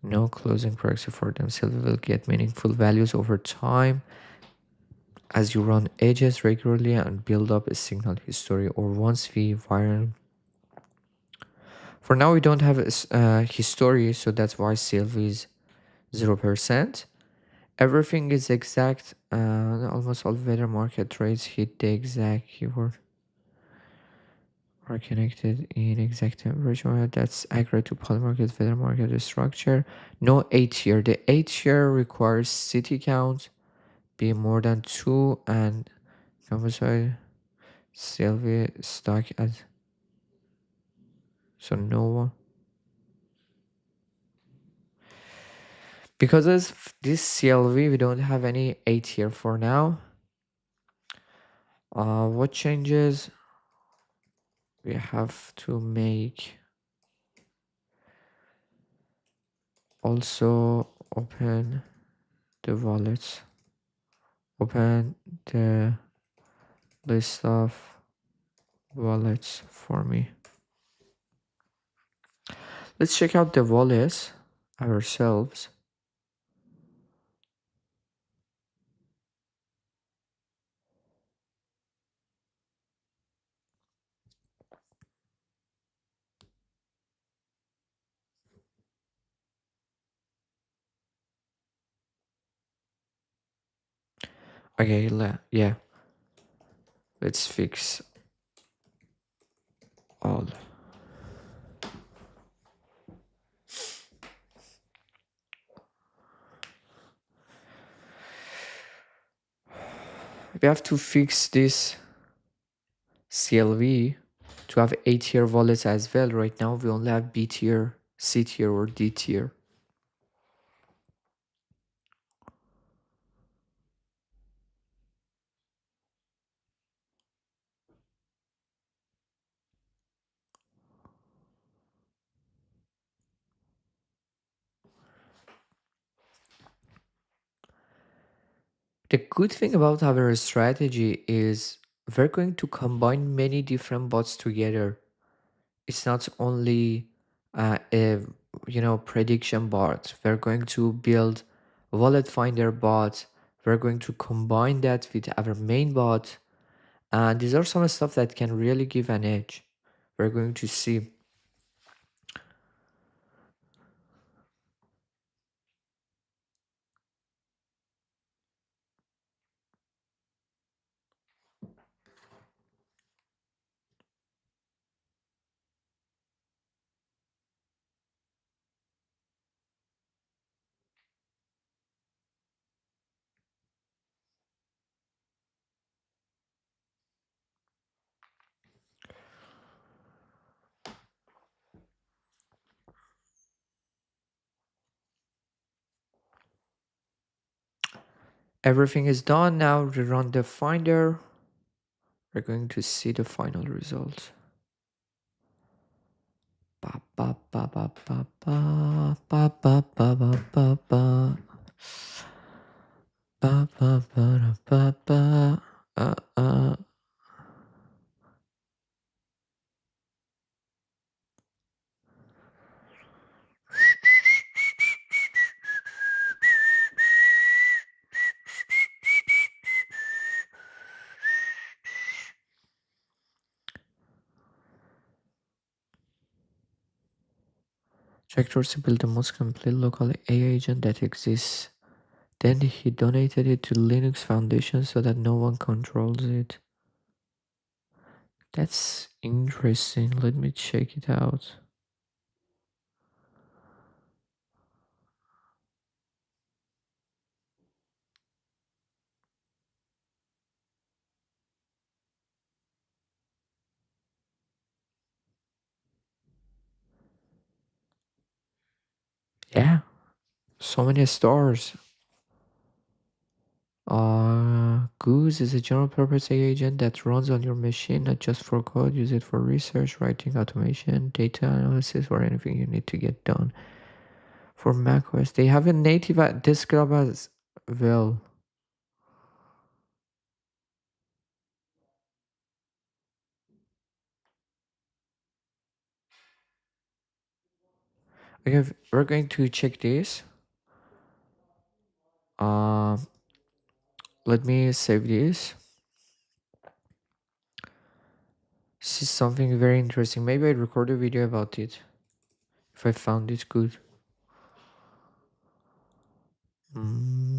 no closing proxy for them. Sylvie will get meaningful values over time as you run edges regularly and build up a signal history, or once we viral. For now, we don't have a history, so that's why Sylvie is 0%. Everything is exact. Almost all weather market trades hit the exact keyword are connected in exact temperature. That's accurate to Polymarket weather market structure. No 8 year. The 8 year requires city count be more than 2 and composite Sylvie stock at so no one. Because of this CLV, we don't have any 8 here for now. What changes? We have to make also open the wallets. Open the list of wallets for me. Let's check out the wallets ourselves. Okay, yeah. Let's fix all. We have to fix this CLV to have A tier wallets as well. Right now, we only have B tier, C tier, or D tier. The good thing about our strategy is we're going to combine many different bots together. It's not only a prediction bot. We're going to build a wallet finder bot. We're going to combine that with our main bot, and these are some stuff that can really give an edge. We're going to see. Everything is done now. Rerun the finder. We're going to see the final result. Ba, ba, ba, ba, ba, ba, ba, ba, ba, ba, ba, ba. Ba, ba, ba, da, ba, ba. Uh, uh. Jack to built the most complete local AI agent that exists. Then he donated it to Linux Foundation so that no one controls it. That's interesting. Let me check it out. Yeah, so many stars. Goose is a general purpose AI agent that runs on your machine, not just for code. Use it for research, writing, automation, data analysis, or anything you need to get done. For macOS, they have a native desktop as well. Okay, we're going to check this. Um, Let me save this. This is something very interesting. Maybe I'd record a video about it if I found it good. Mm.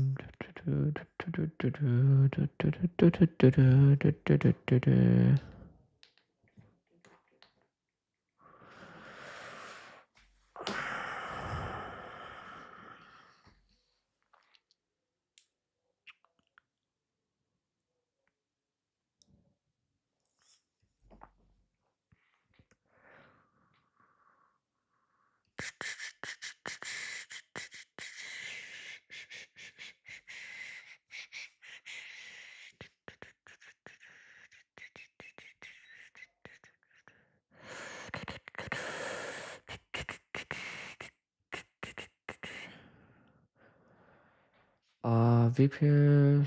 VPS.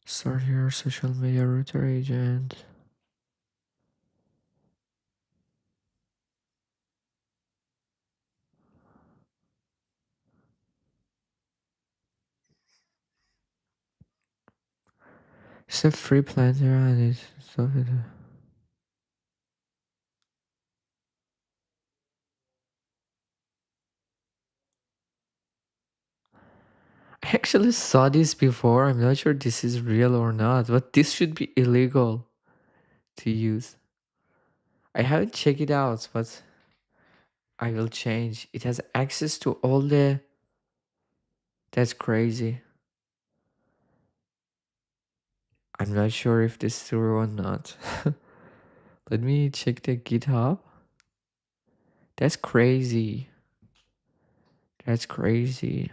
Start here, social media router agent. It's a free plan here and it's stuff. I actually saw this before. I'm not sure this is real or not, but this should be illegal to use. I haven't checked it out, but I will change. It has access to all the. That's crazy. I'm not sure if this is true or not. Let me check the GitHub. That's crazy. That's crazy.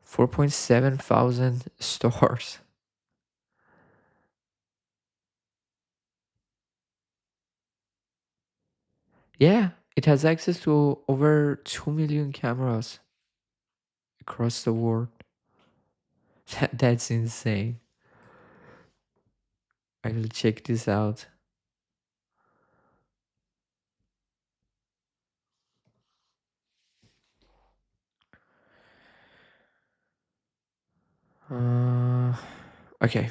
4.7 thousand stars. Yeah, it has access to over 2 million cameras across the world. That's insane. I will check this out. Uh, okay,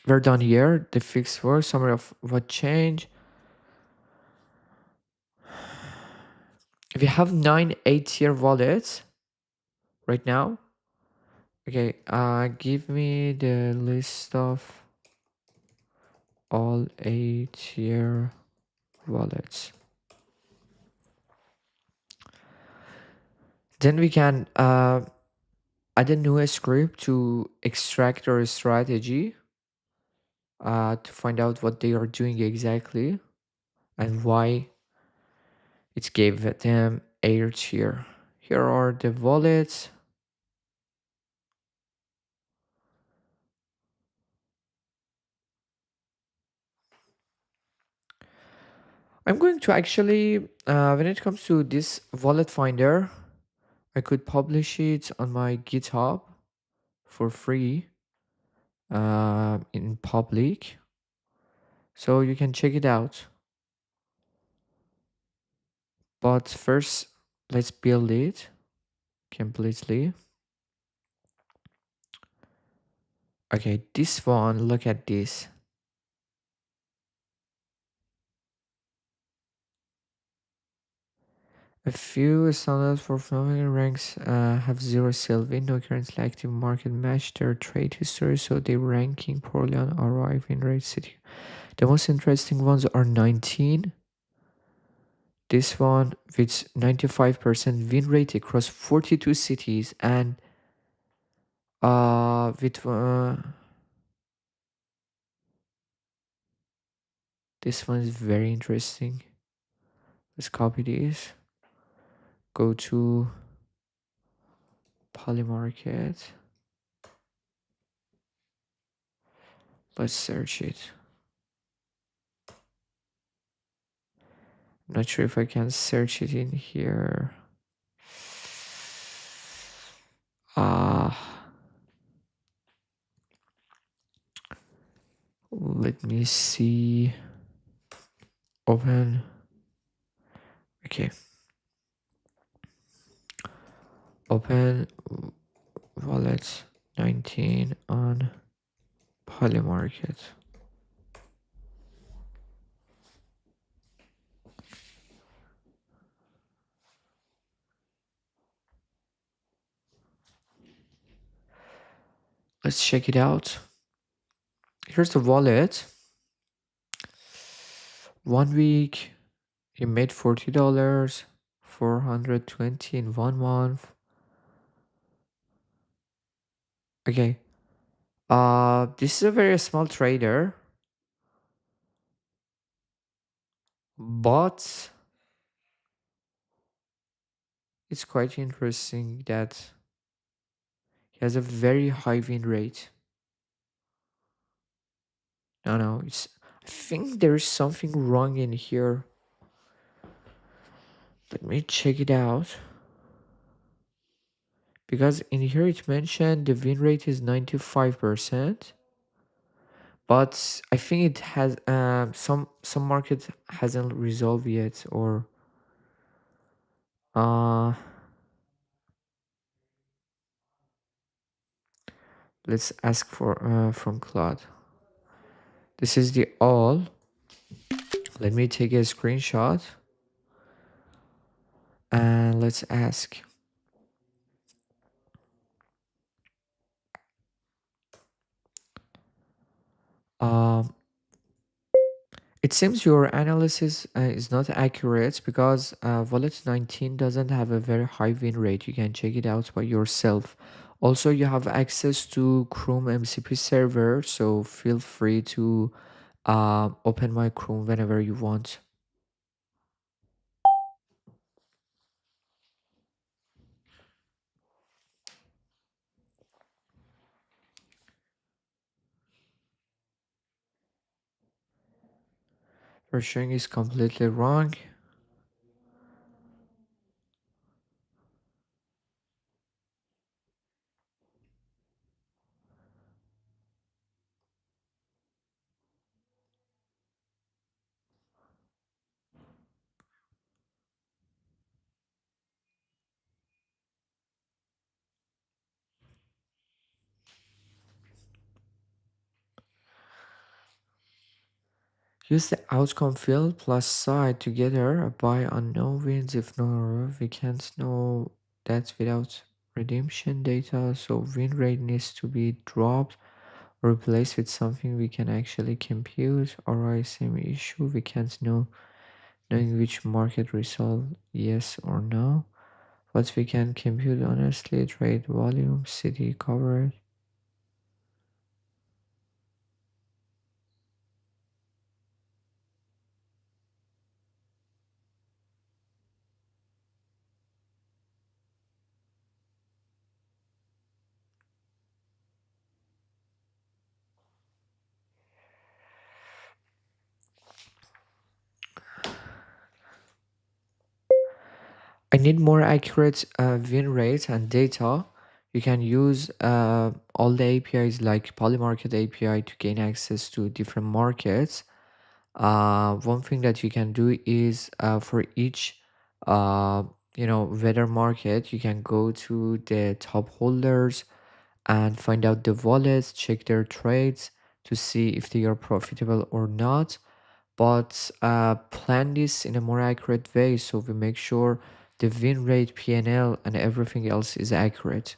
we're done here. The fixed work summary of what changed. We have 9 8-tier wallets right now. Okay, give me the list of all 8-tier wallets. Then we can add a new script to extract our strategy to find out what they are doing exactly and why it gave them 8 tier. Here are the wallets. I'm going to actually, when it comes to this wallet finder, I could publish it on my GitHub for free in public. So you can check it out. But first, let's build it completely. Okay, this one, look at this. A few standards for phenomenon ranks have zero Sylvan, no currently active market match their trade history, so they ranking poorly on ROI win rate city. The most interesting ones are 19. This one with 95% win rate across 42 cities and With this one is very interesting. Let's copy this. Go to Polymarket. Let's search it. I'm not sure if I can search it in here. Ah, let me see. Open. Okay. Open wallet 19 on Polymarket. Let's check it out. Here's the wallet. 1 week, you made $40, 420 in 1 month. Okay. This is a very small trader, but it's quite interesting that he has a very high win rate. No, no, it's. I think there is something wrong in here. Let me check it out. Because in here it mentioned the win rate is 95%, but I think it has some market hasn't resolved yet, or uh let's ask for from Claude. This is the all. Let me take a screenshot and let's ask. Um, it seems your analysis is not accurate because Wallet 19 doesn't have a very high win rate. You can check it out by yourself. Also, you have access to Chrome MCP server, so feel free to open my Chrome whenever you want. Versioning is completely wrong. Use the outcome field plus side together by unknown wins. If no, we can't know that without redemption data. So win rate needs to be dropped or replaced with something we can actually compute. Or same issue. We can't know knowing which market resolve yes or no. But we can compute honestly trade volume, city coverage. I need more accurate win rate and data. You can use all the APIs like Polymarket API to gain access to different markets. One thing that you can do is for each weather market, you can go to the top holders and find out the wallets, check their trades to see if they are profitable or not, but plan this in a more accurate way so we make sure the win rate, PNL, and everything else is accurate.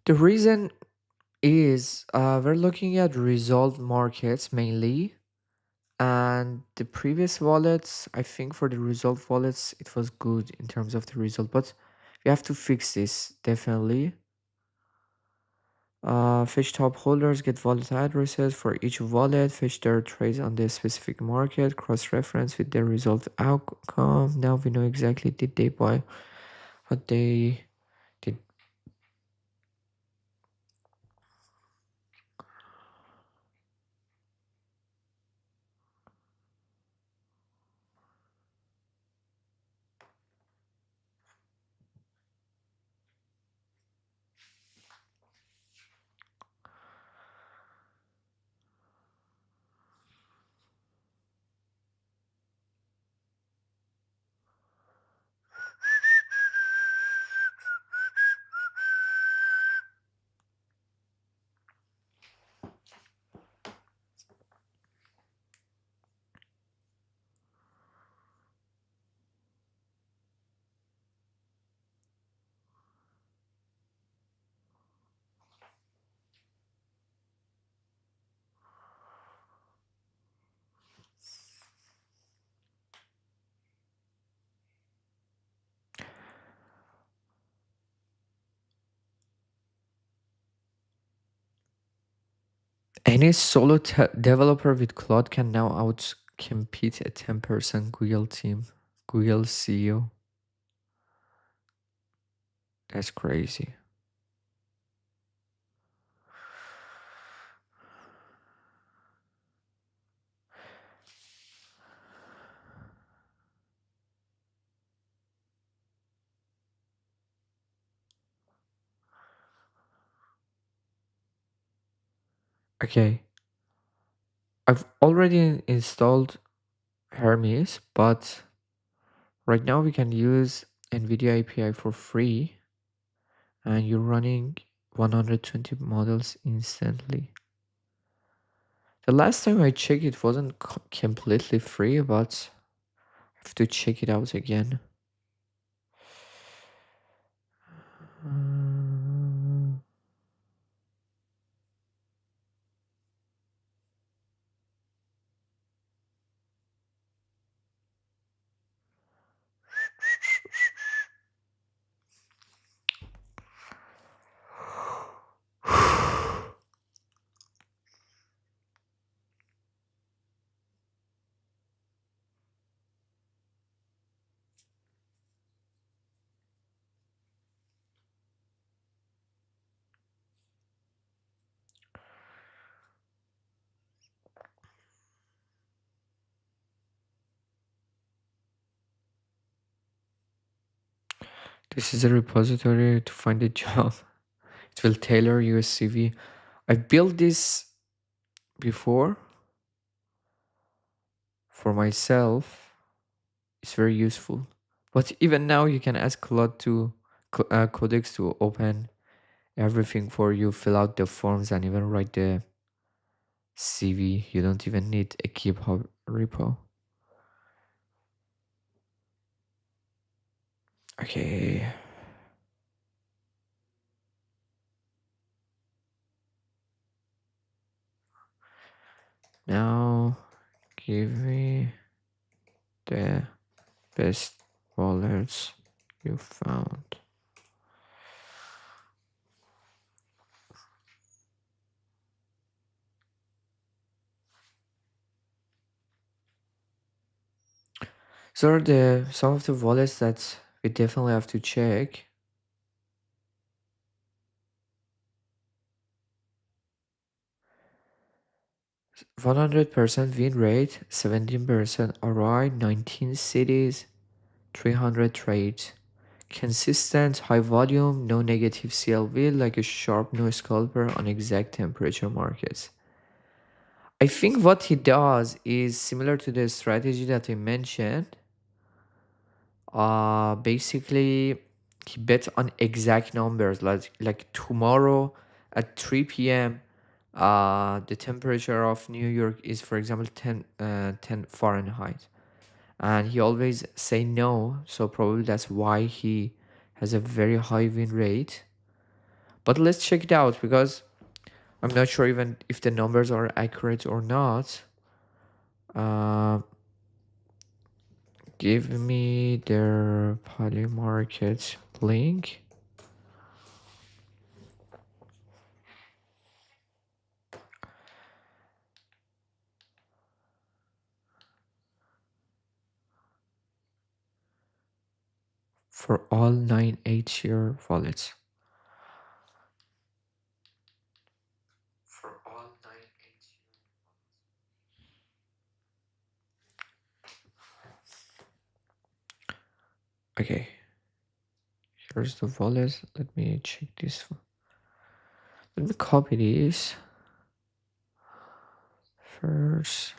The reason is we're looking at result markets mainly. And the previous wallets, I think for the result wallets, it was good in terms of the result, but we have to fix this definitely. Fish top holders get wallet addresses for each wallet. Fish their trades on the specific market. Cross-reference with their result outcome. Now we know exactly did they buy what they did. Any solo developer with Claude can now out compete a 10% Google team. Google CEO. That's crazy. Okay, I've already installed Hermes, but right now we can use NVIDIA API for free and you're running 120 models instantly. The last time I checked, it wasn't completely free, but I have to check it out again. Uh, this is a repository to find a job. It will tailor your CV. I built this before for myself. It's very useful. But even now, you can ask Claude to Codex to open everything for you, fill out the forms, and even write the CV. You don't even need a GitHub repo. Okay. Now, give me the best wallets you found. So are the some of the wallets that we definitely have to check. 100% win rate, 17% ROI, 19 cities, 300 trades. Consistent, high volume, no negative CLV, like a sharp no scalper on exact temperature markets. I think what he does is similar to the strategy that I mentioned. Basically, he bets on exact numbers, like tomorrow at 3 p.m. The temperature of New York is, for example, 10 Fahrenheit, and he always say no. So probably that's why he has a very high win rate. But let's check it out because I'm not sure even if the numbers are accurate or not. Uh, Give me their Polymarket link. For all 9 8-year wallets. For all 9 8-year. Okay, here's the wallet. Let me check this one. Let me copy this first.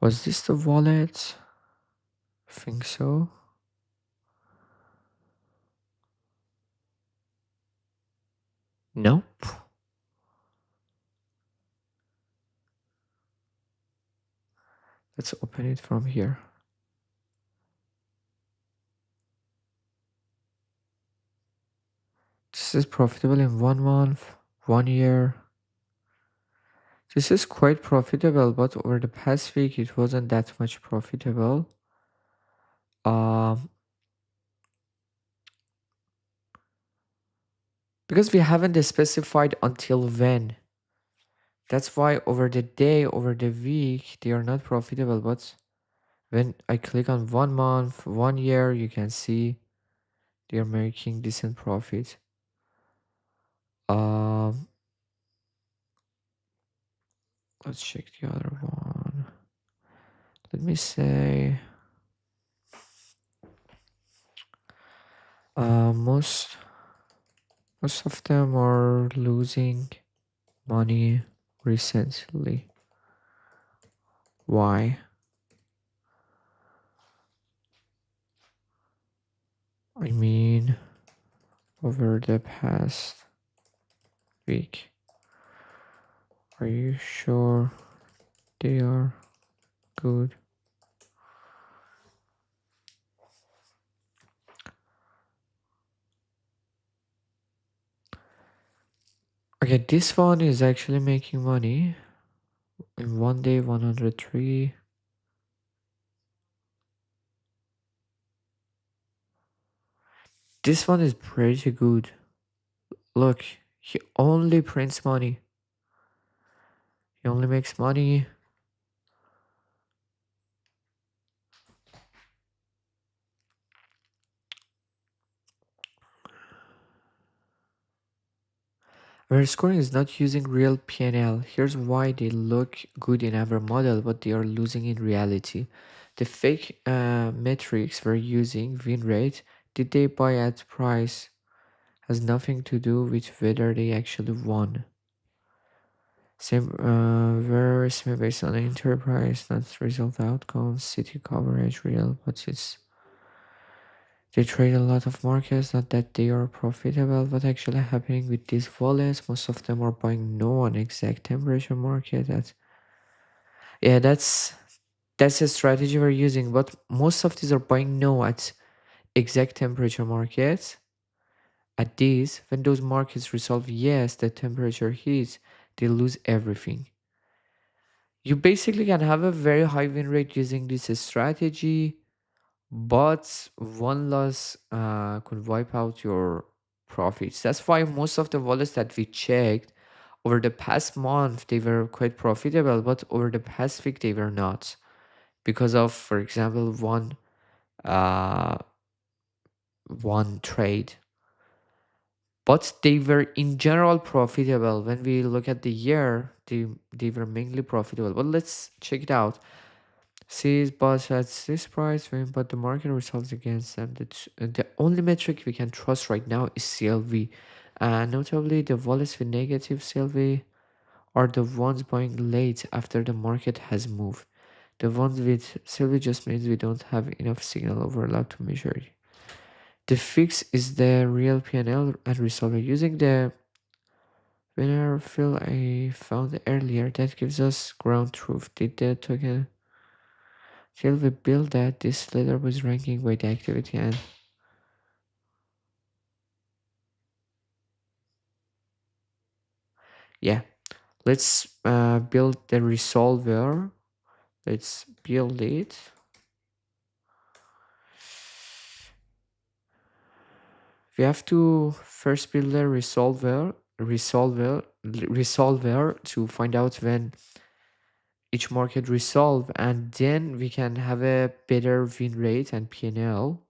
Was this the wallet? I think so. Nope. Let's open it from here. This is profitable in 1 month, 1 year. This is quite profitable, but over the past week it wasn't that much profitable. Um, because we haven't specified until when. That's why over the day, over the week, they are not profitable. But when I click on 1 month, 1 year, you can see they are making decent profit. Um, let's check the other one. Let me say, most of them are losing money recently. Why? I mean, over the past week. Are you sure they are good? Okay, this one is actually making money. In 1 day, 103. This one is pretty good. Look, he only prints money. He only makes money. Our scoring is not using real PNL. Here's why they look good in our model, but they are losing in reality. The fake metrics we're using, win rate, did they buy at price, has nothing to do with whether they actually won. Same, very similar based on enterprise, not result outcomes, city coverage, real, but it's they trade a lot of markets, not that they are profitable. What actually happening with these wallets? Most of them are buying no on exact temperature market. Yeah, that's a strategy we're using. But most of these are buying no at exact temperature markets. At these, when those markets resolve yes, the temperature hits, they lose everything. You basically can have a very high win rate using this strategy, but one loss could wipe out your profits. That's why most of the wallets that we checked over the past month they were quite profitable, but over the past week they were not because of, for example, uh, one trade. But they were in general profitable. When we look at the year, they were mainly profitable. But let's check it out. Sees bots at this price when but the market results against them. The only metric we can trust right now is CLV. Notably, the wallets with negative CLV are the ones buying late after the market has moved. The ones with CLV just means we don't have enough signal overlap to measure it. The fix is the real PNL and resolver using the Winner field I found earlier that gives us ground truth. Did the token till we build that this letter was ranking by the activity and yeah. Let's build the resolver. Let's build it. We have to first build a resolver to find out when each market resolve, and then we can have a better win rate and P&L.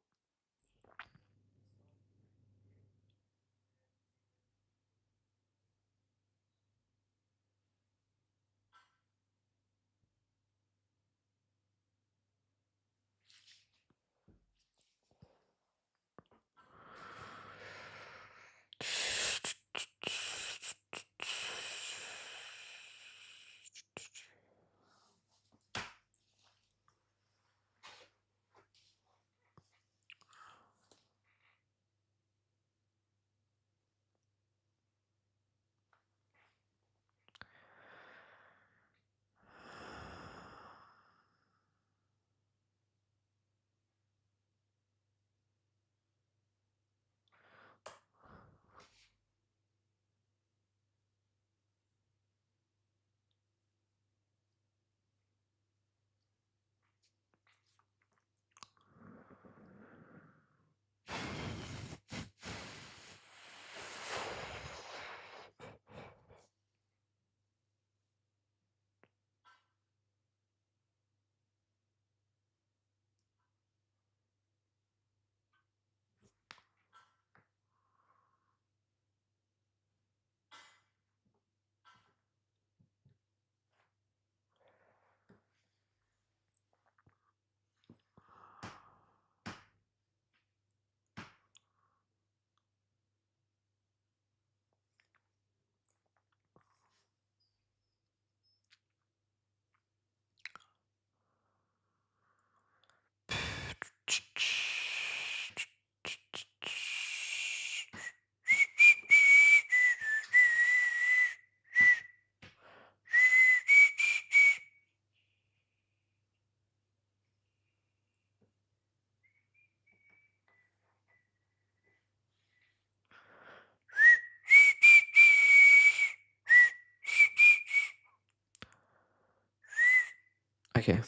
Okay.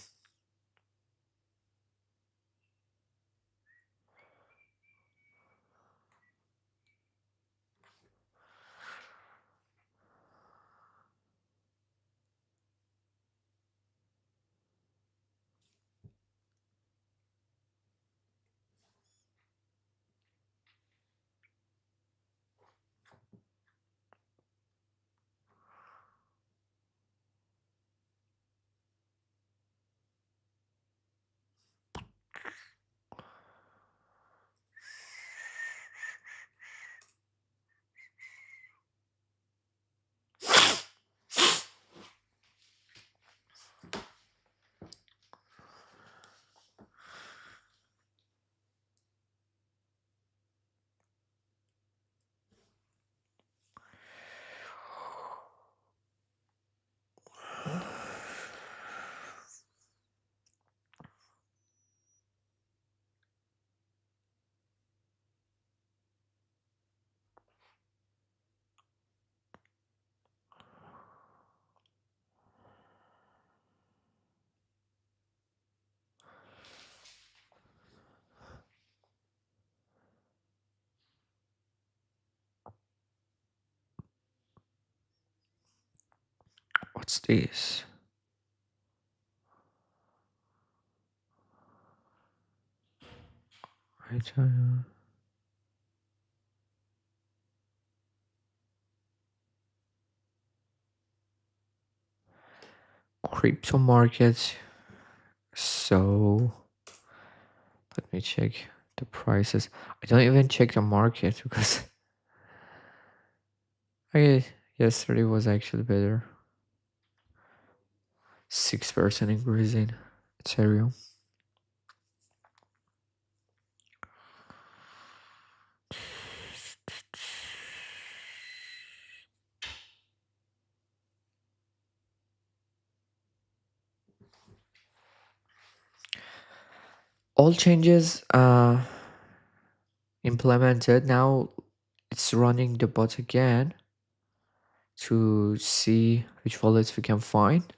What's this? Right, crypto market. So let me check the prices. I don't even check the market because okay, yesterday was actually better. 6% increase in Ethereum. all changes implemented. Now it's running the bot again to see which wallets we can find.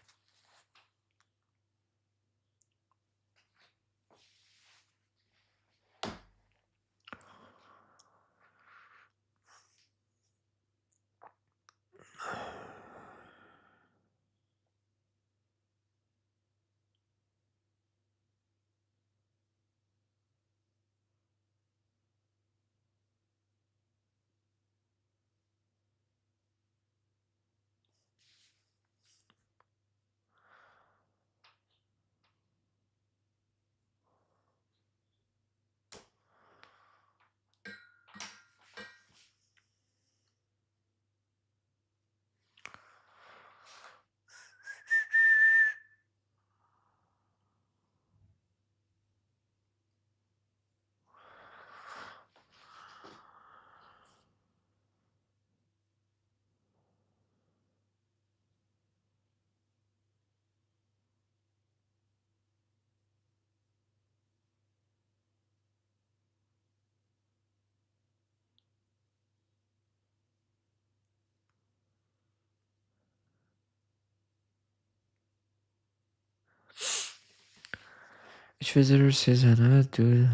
Each visitor says an ad, dude.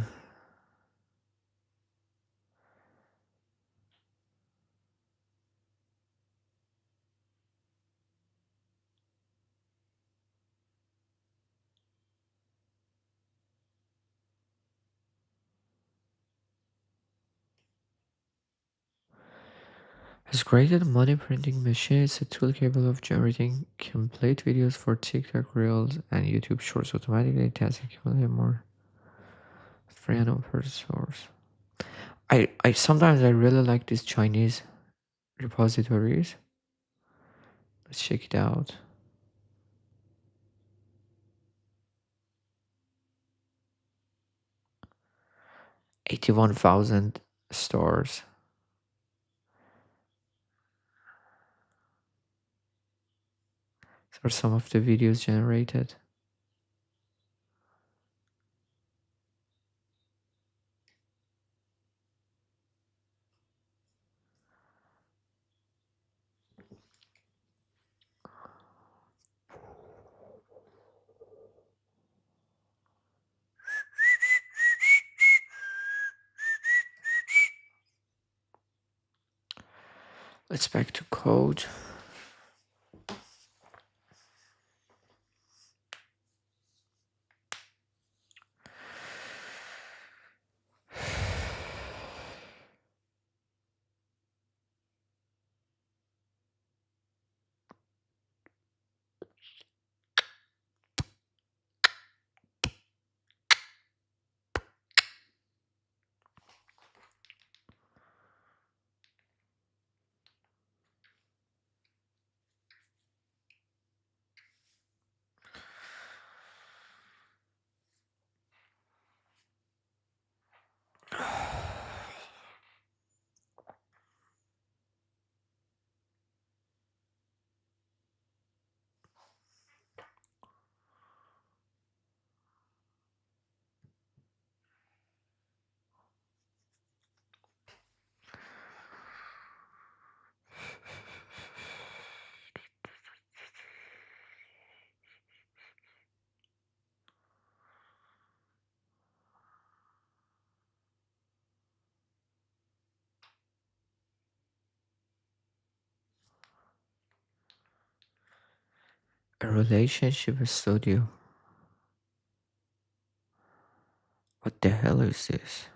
Has created a money printing machine. It's a tool capable of generating complete videos for TikTok Reels and YouTube Shorts automatically. Testing capable more free and open source. I sometimes I really like these Chinese repositories. Let's check it out. 81,000 stars. These are some of the videos generated. Let's back to code. A relationship studio. What the hell is this?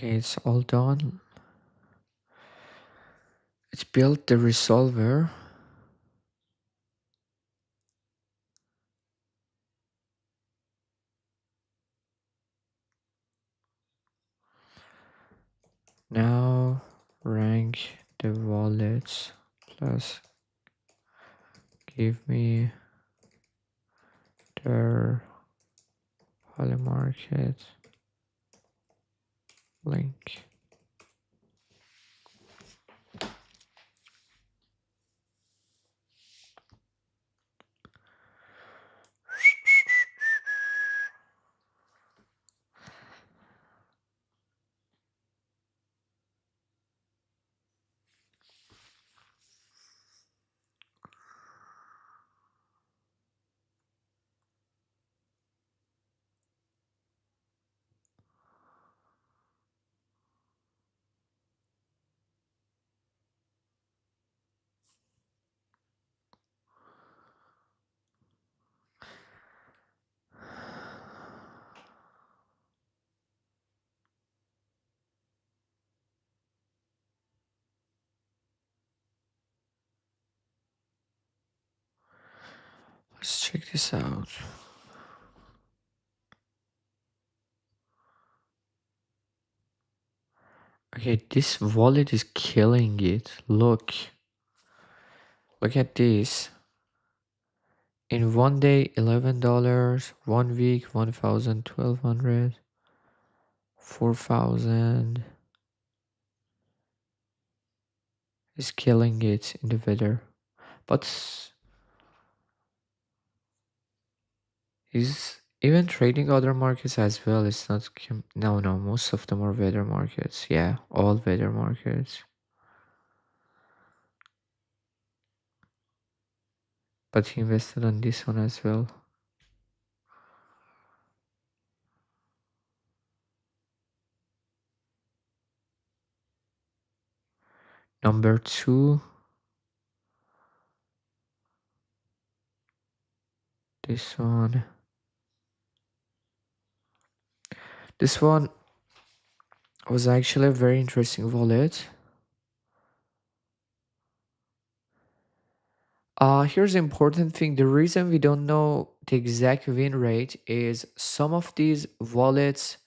Okay, it's all done. It's built the resolver. Now rank the wallets plus give me their Polymarket link. Let's check this out. Okay, this wallet is killing it. Look at this. In one day, $11. 1 week, 1,000, 1,200, 4,000. Is killing it in the weather. But he's even trading other markets as well. It's not. No, most of them are weather markets. Yeah, all weather markets. But he invested on this one as well. Number two, this one. This one was actually a very interesting wallet. Here's the important thing. The reason we don't know the exact win rate is some of these wallets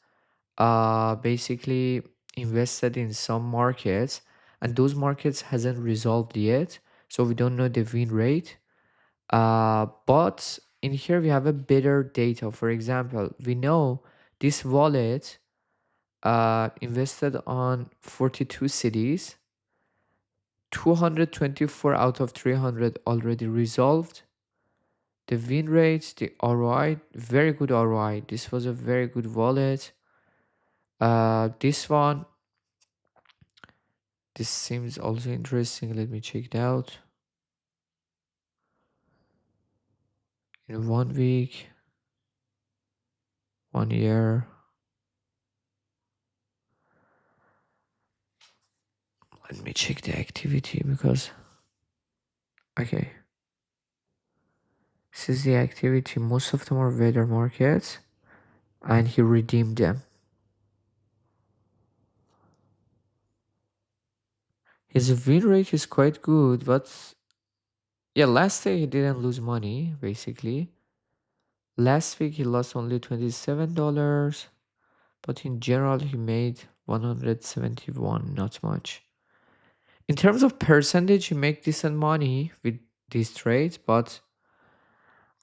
basically invested in some markets, and those markets hasn't resolved yet, so we don't know the win rate. But in here we have a better data. For example, we know this wallet invested on 42 cities. 224 out of 300 already resolved. The win rates, the ROI, very good ROI. This was a very good wallet. This one, this seems also interesting. Let me check it out. In 1 week, 1 year. Let me check the activity because, okay. This is the activity. Most of them are weather markets, and he redeemed them. His win rate is quite good, but yeah, last day he didn't lose money, basically. Last week he lost only $27, but in general he made 171, not much. In terms of percentage, he make decent money with these trades, but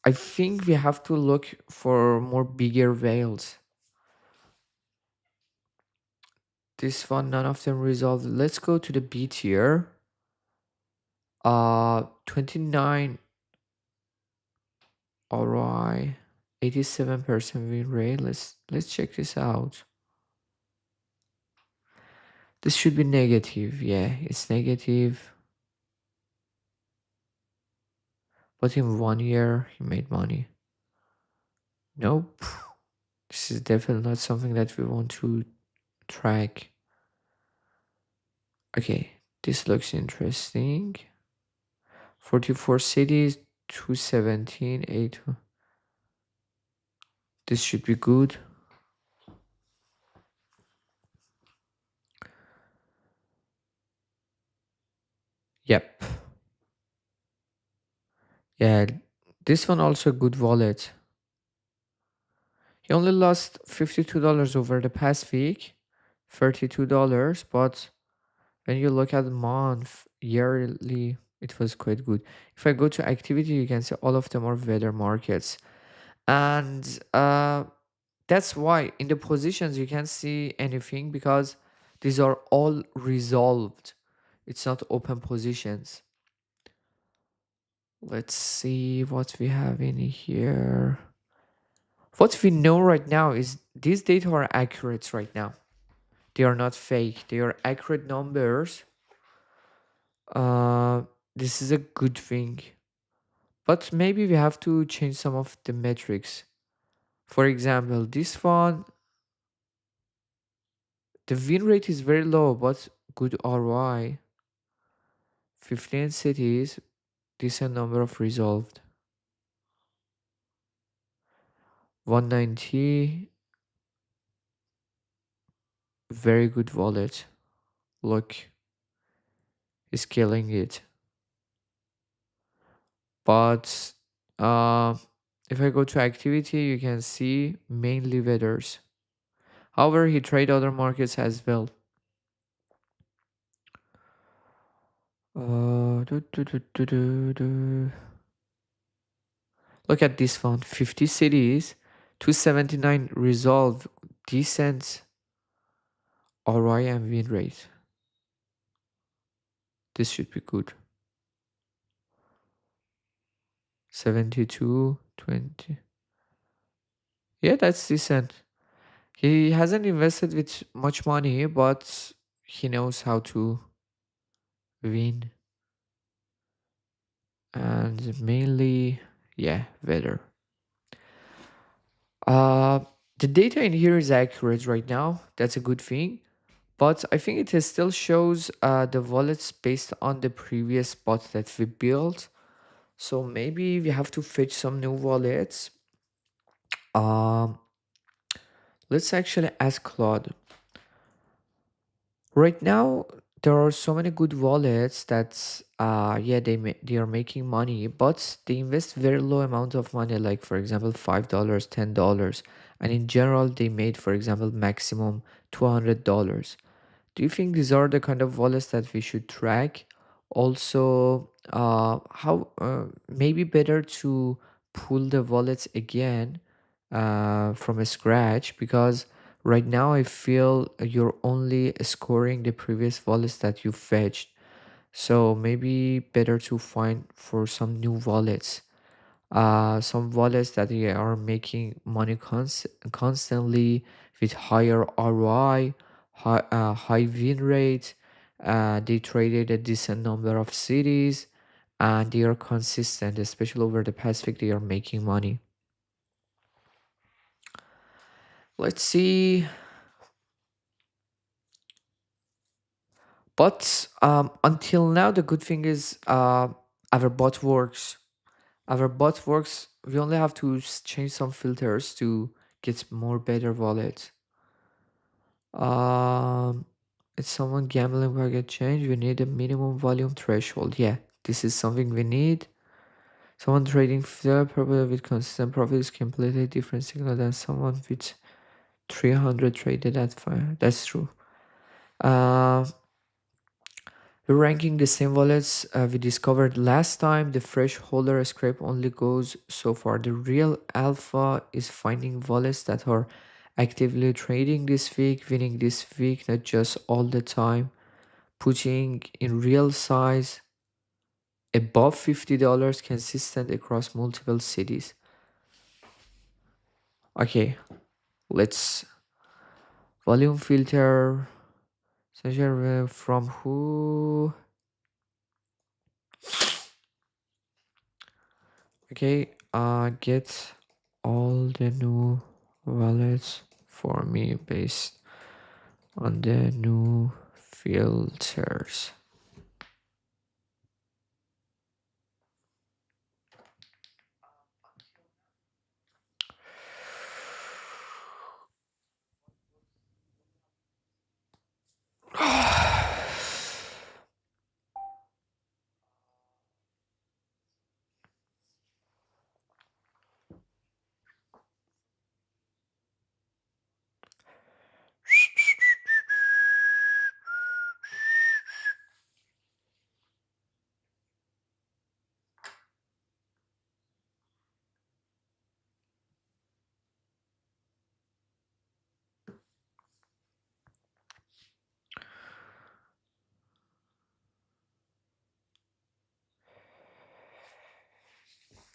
I think we have to look for more bigger whales. This one, none of them resolved. Let's go to the B tier. 29 ROI, 87% win rate. Let's check this out. This should be negative. Yeah, it's negative. But in 1 year, he made money. Nope. This is definitely not something that we want to track. Okay, this looks interesting. 44 cities, 217, 8. This should be good. Yep. Yeah, this one also good wallet. He only lost $52 over the past week, $32, but when you look at month, yearly, it was quite good. If I go to activity, you can see all of them are weather markets. And that's why in the positions you can't see anything because these are all resolved. It's not open positions. Let's see what we have in here. What we know right now is these data are accurate right now. They are not fake. They are accurate numbers. Uh, this is a good thing. But maybe we have to change some of the metrics. For example, this one, the win rate is very low, but good ROI. 15 cities, decent number of resolved. 190, very good wallet. Look, is killing it. But Uh, if I go to activity, you can see mainly weathers. However, he trade other markets as well. Do. Look at this one, 50 cities, 279 resolve, decent ROI and win rate. This should be good. 72, 20. Yeah, that's decent. He hasn't invested with much money, but he knows how to win. And mainly, yeah, weather. Uh, the data in here is accurate right now. That's a good thing. But I think it still shows the wallets based on the previous bot that we built. So maybe we have to fetch some new wallets. Um, let's actually ask Claude. Right now, there are so many good wallets that yeah they are making money, but they invest very low amount of money, like for example $5, $10, and in general they made for example maximum $200. Do you think these are the kind of wallets that we should track? Also, how maybe better to pull the wallets again from a scratch, because right now I feel you're only scoring the previous wallets that you fetched. So maybe better to find for some new wallets, some wallets that they are making money constantly with higher ROI, high win rate. They traded a decent number of cities and they are consistent, especially over the past week. They are making money. Let's see. But until now, the good thing is our bot works. Our bot works. We only have to change some filters to get more better wallets. Um, it's someone gambling market change. We need a minimum volume threshold. Yeah, this is something we need. Someone trading fair probably with consistent profit is completely different signal than someone with 300 traded at fire. That's true. Uh, we're ranking the same wallets we discovered last time. The fresh holder scrape only goes so far. The real alpha is finding wallets that are actively trading this week, winning this week, not just all the time, putting in real size above $50 consistent across multiple cities. Okay, let's volume filter. Measure from who? Okay, get all the new wallets for me based on the new filters.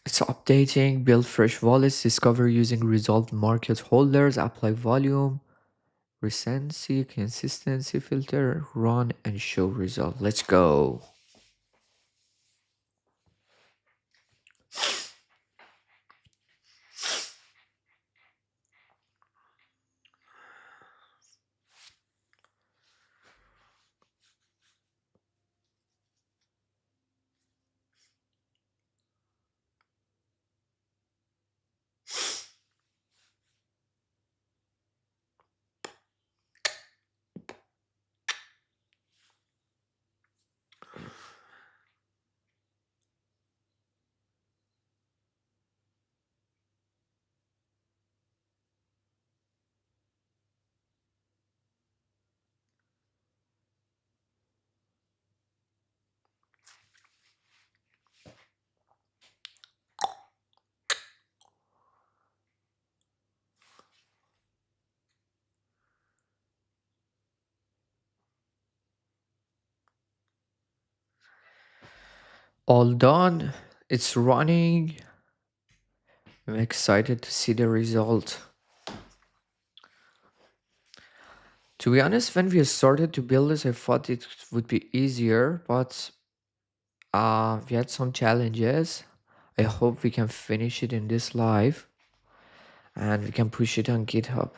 It's updating, build fresh wallets, discover using resolved market holders, apply volume, recency, consistency filter, run and show result. Let's go. All done. It's running. I'm excited to see the result. To be honest, when we started to build this, I thought it would be easier, but we had some challenges. I hope we can finish it in this live and we can push it on GitHub.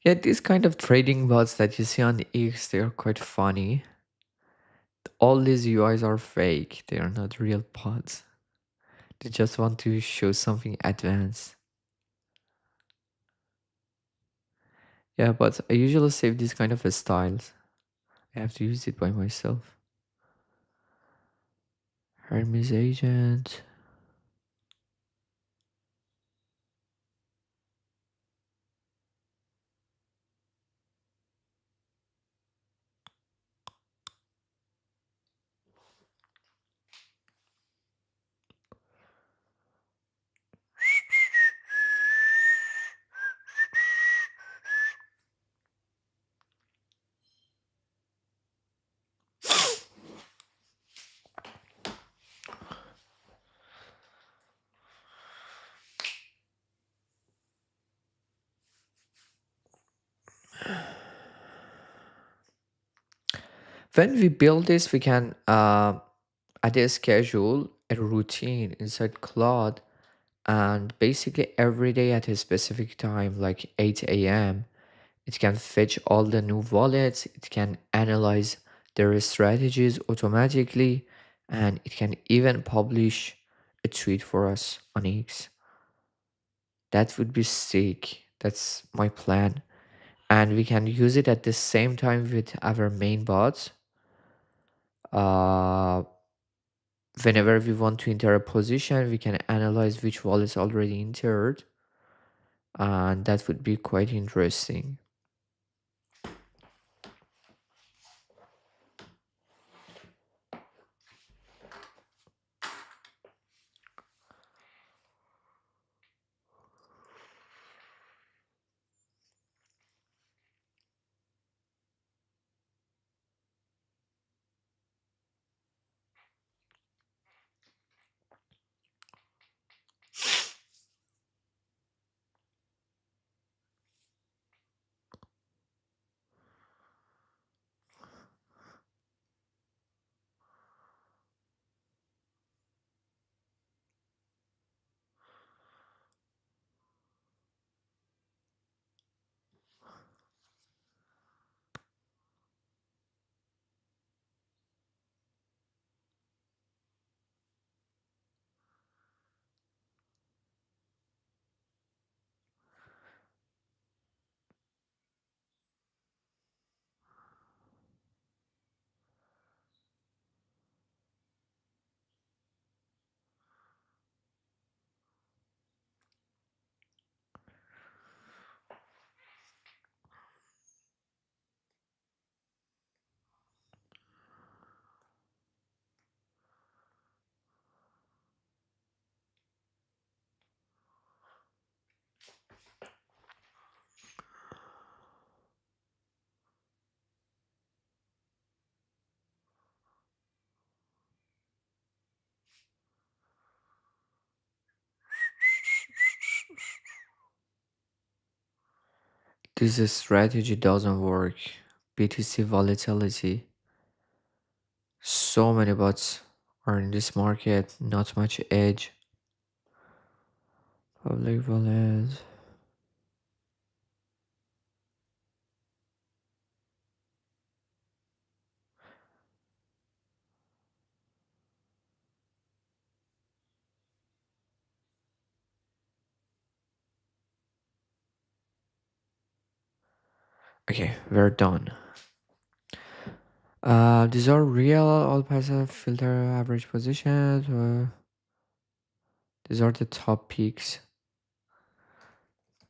Yeah, these kind of trading bots that you see on the X, they are quite funny. All these UIs are fake. They are not real bots. They just want to show something advanced. Yeah, but I usually save these kind of styles. I have to use it by myself. Hermes agent. When we build this, we can add a schedule, a routine inside Claude, and basically every day at a specific time, like 8 a.m., it can fetch all the new wallets, it can analyze their strategies automatically, and it can even publish a tweet for us on X. That would be sick. That's my plan. And we can use it at the same time with our main bots. Uh, Whenever we want to enter a position, we can analyze which wallets already entered, and that would be quite interesting. This strategy doesn't work. BTC volatility so many bots are in this market, not much edge. Public wallet. Okay, we're done. These are real all passive filter average positions. These are the top peaks.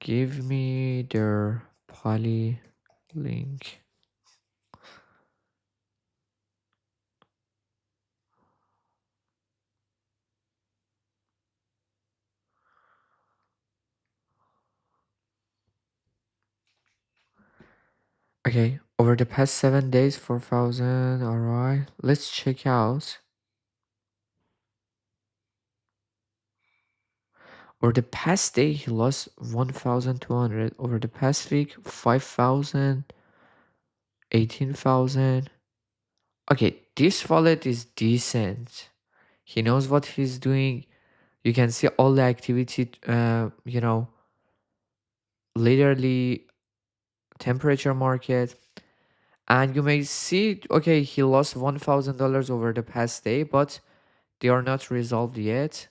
Give me their poly link. Okay, over the past 7 days, 4,000. All right, let's check out. Over the past day, he lost 1,200. Over the past week, 5,000, 18,000. Okay, this wallet is decent. He knows what he's doing. You can see all the activity, literally temperature market. And you may see, okay, he lost $1,000 over the past day, but they are not resolved yet,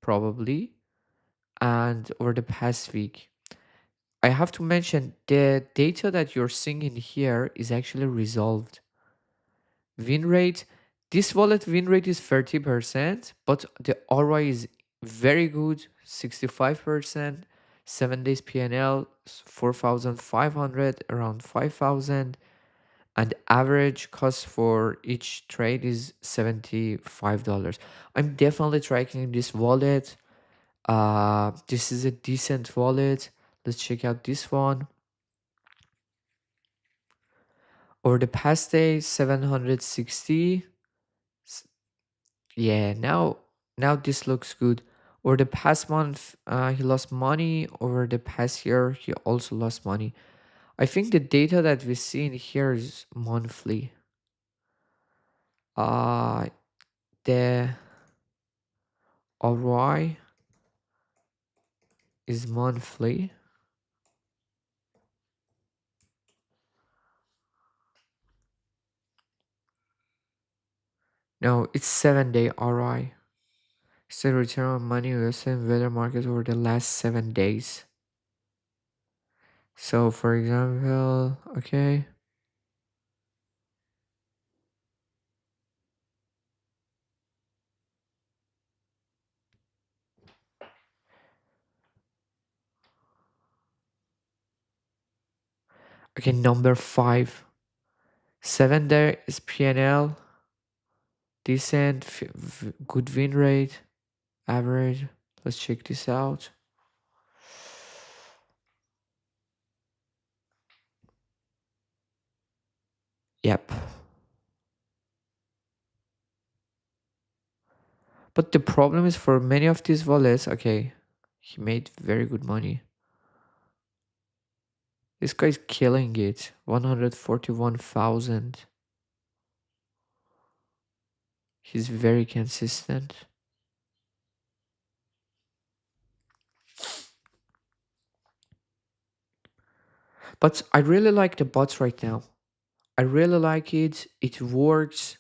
probably. And over the past week, I have to mention the data that you're seeing in here is actually resolved. Win rate, this wallet win rate is 30%, but the ROI is very good, 65%. 7 days PNL, 4,500, around 5,000. And average cost for each trade is $75. I'm definitely tracking this wallet. This is a decent wallet. Let's check out this one. Over the past day, 760. S- Yeah, now this looks good. Over the past month, he lost money. Over the past year, he also lost money. I think the data that we see in here is monthly. Uh the ROI is monthly. No, it's 7 day ROI. It's the return on money invested in weather markets over the last 7 days. So, for example, okay, okay, number five, 7 days PNL, decent, good win rate, average. Let's check this out. Yep. But the problem is for many of these wallets, okay, he made very good money. This guy's killing it. 141,000. He's very consistent. But I really like the bots right now. I really like it. It works.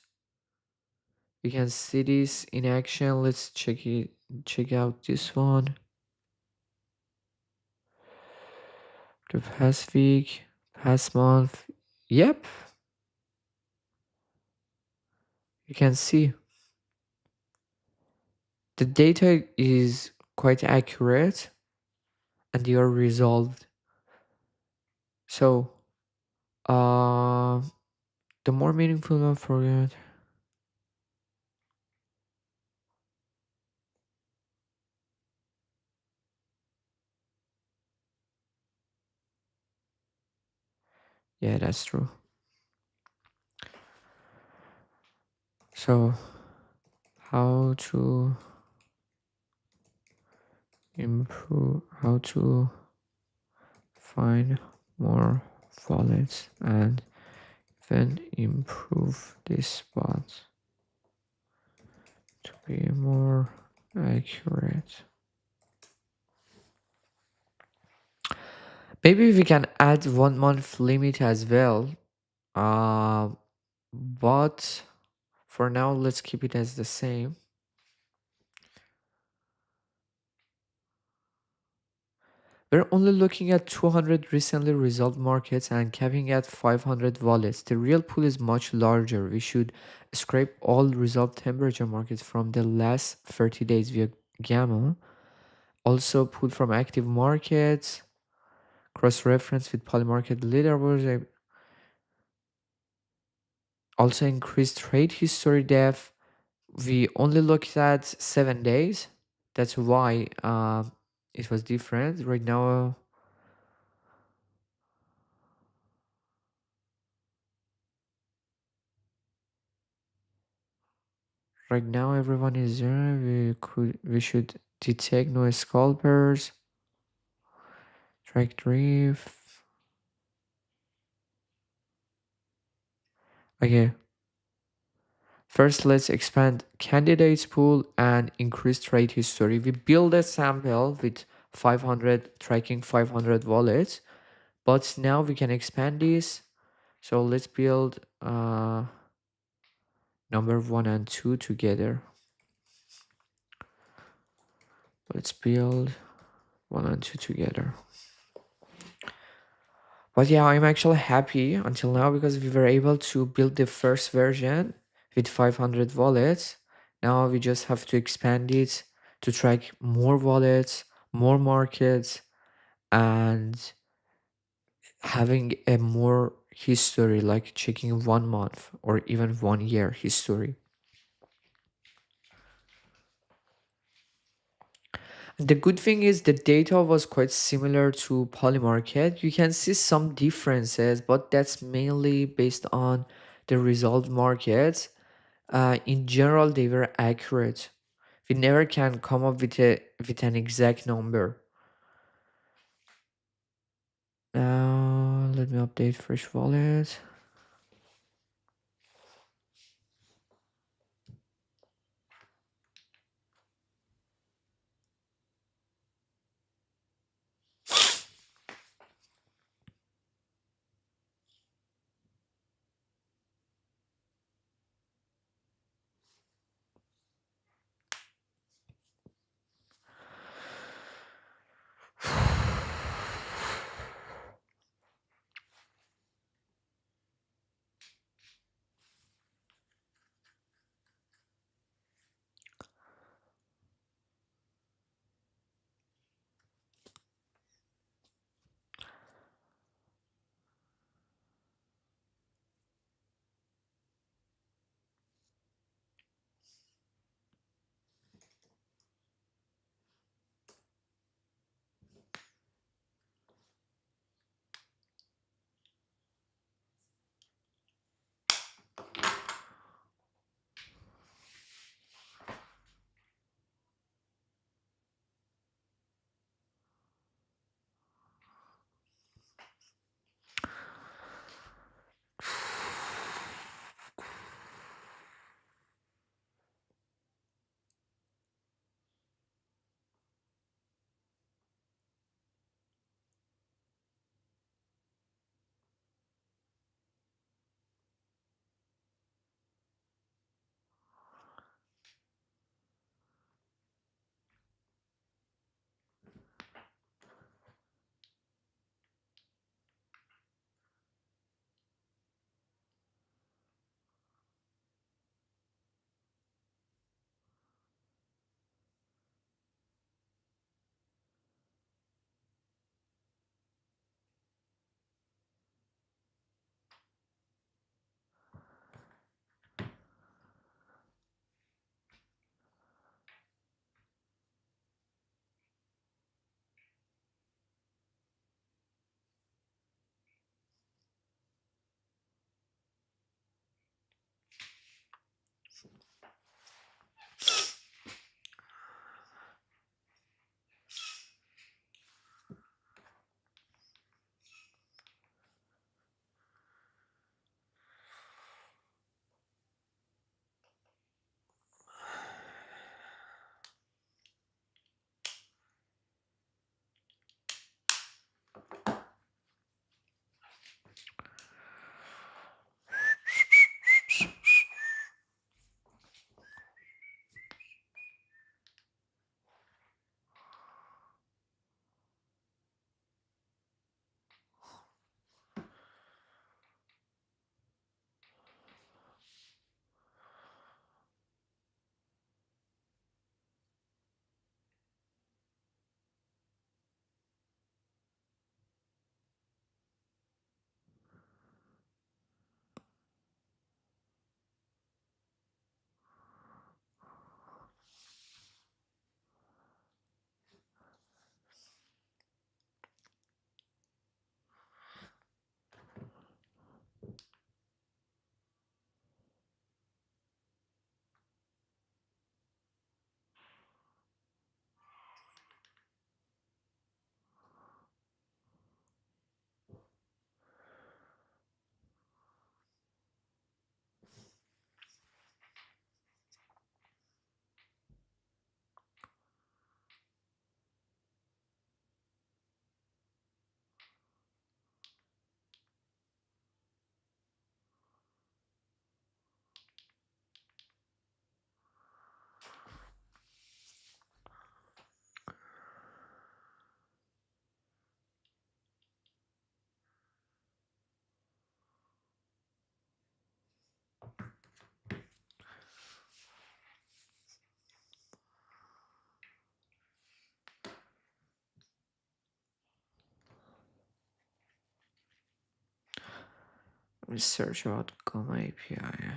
You can see this in action. Let's check it. Check out this one. The past week, past month. Yep, you can see the data is quite accurate and they are resolved. So, uh, the more meaningful one for it. Yeah, that's true. So, how to improve? How to find more wallets and then improve this spot. to be more accurate. Maybe we can add 1 month limit as well. Uh, but for now, let's keep it as the same. We're only looking at 200 recently resolved markets and capping at 500 wallets. The real pool is much larger. We should scrape all resolved temperature markets from the last 30 days via Gamma. Also, pull from active markets, cross reference with Polymarket leaderboards. Also, increase trade history depth. We only looked at 7 days. That's why it was different. Right now everyone is there. We should detect no scalpers, track drift. Okay. First, let's expand candidates pool and increase trade history. We build a sample with 500 tracking 500 wallets, but now we can expand this. So let's build number 1 and 2 together. Let's build 1 and 2 together. But yeah, I'm actually happy until now because we were able to build the first version with 500 wallets. Now we just have to expand it to track more wallets, more markets, and having a more history, like checking 1 month or even 1 year history. The good thing is the data was quite similar to Polymarket. You can see some differences, but that's mainly based on the resolved markets. In general, they were accurate. We never can come up with an exact number. Now let me update fresh wallet. Search about Gamma API.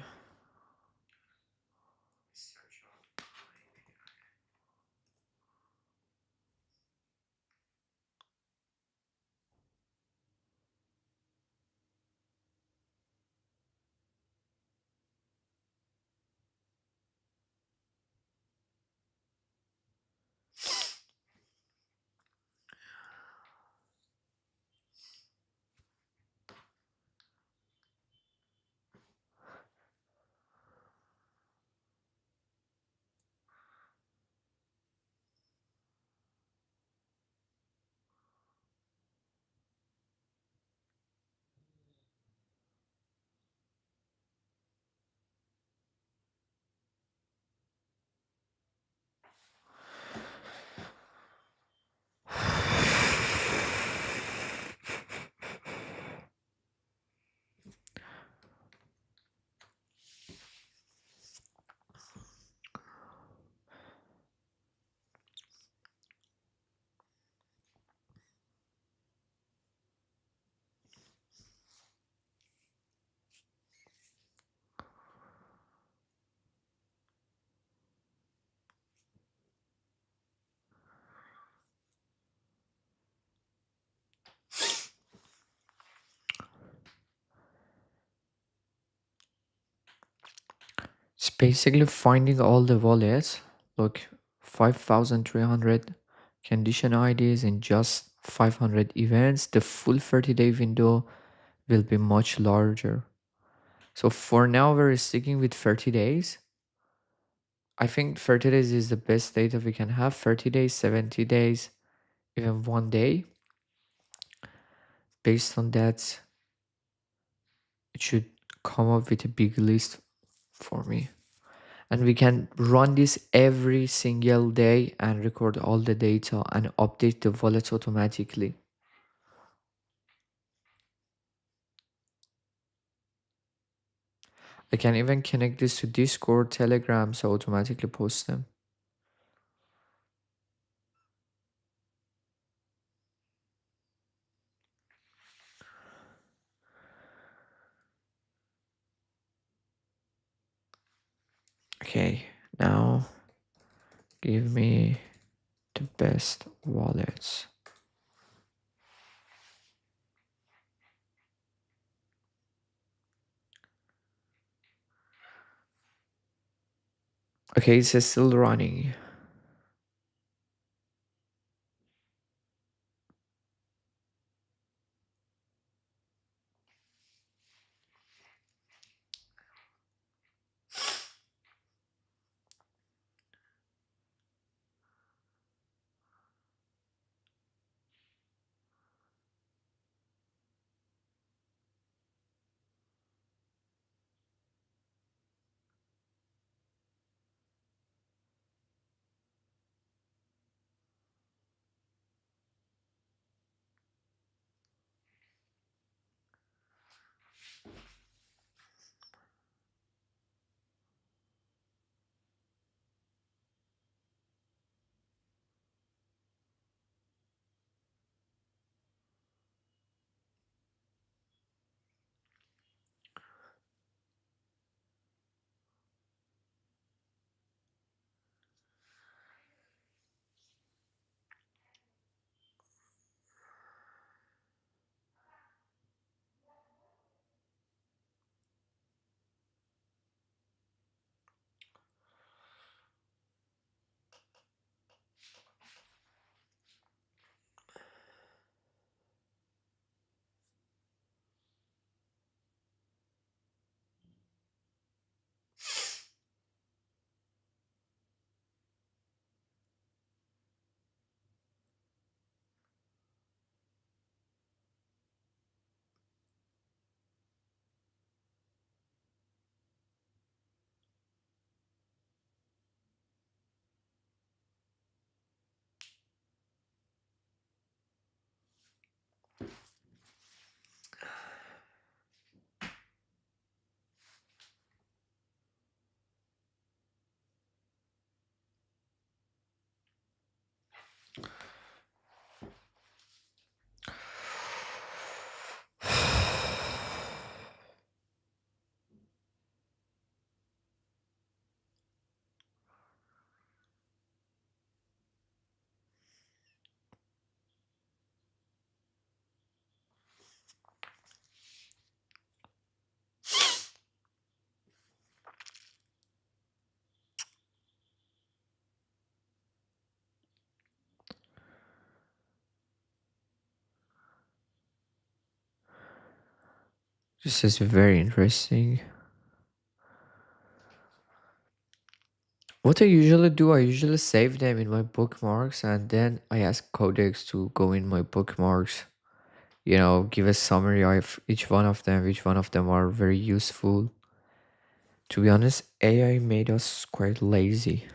It's basically finding all the wallets. Look, 5,300 condition IDs in just 500 events. The full 30-day window will be much larger. So for now, we're sticking with 30 days. I think 30 days is the best data we can have. 30 days, 70 days, even 1 day. Based on that, it should come up with a big list for me. And we can run this every single day and record all the data and update the wallet automatically. I can even connect this to Discord, Telegram, so automatically post them. Okay, now give me the best wallets. Okay, it's still running. This is very interesting. What I usually do, I usually save them in my bookmarks and then I ask Codex to go in my bookmarks, give a summary of each one of them, which one of them are very useful. To be honest, AI made us quite lazy.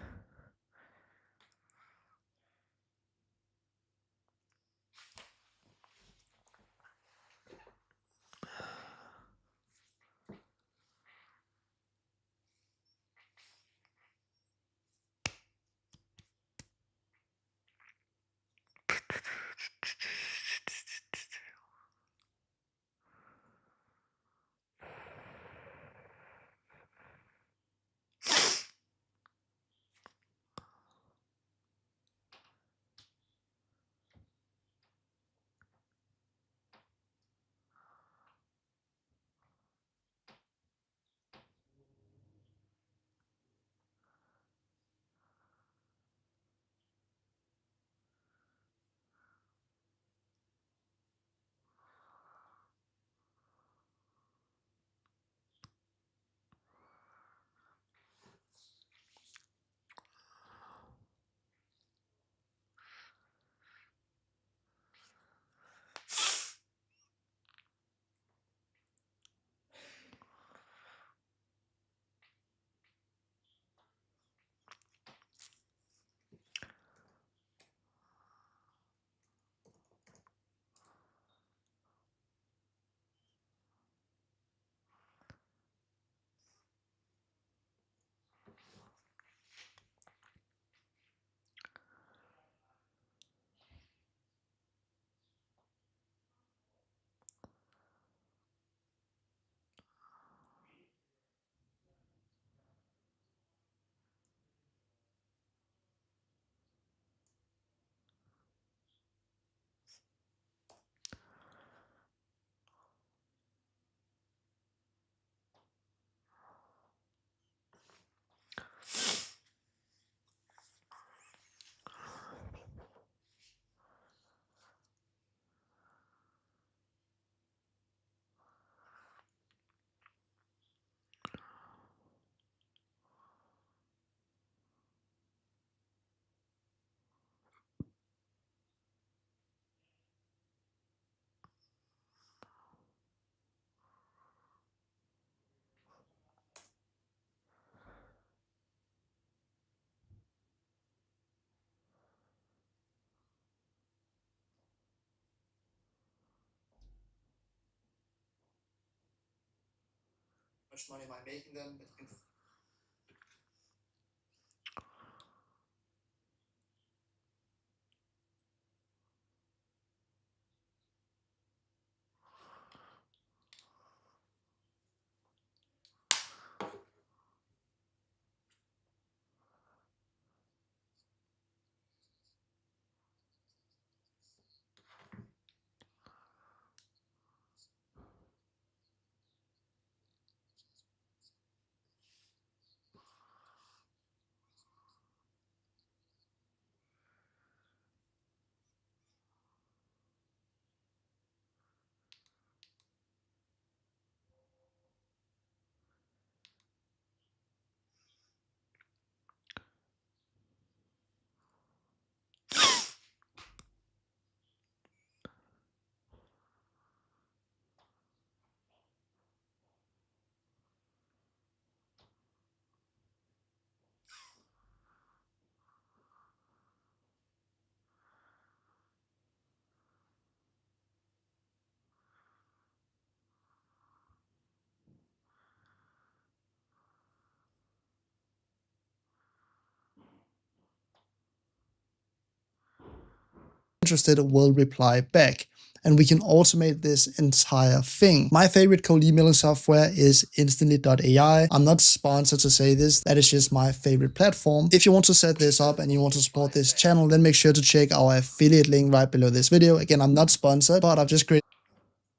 Interested will reply back. And we can automate this entire thing. My favorite cold emailing software is instantly.ai. I'm not sponsored to say this, that is just my favorite platform. If you want to set this up and you want to support this channel, then make sure to check our affiliate link right below this video. Again, I'm not sponsored, but I've just created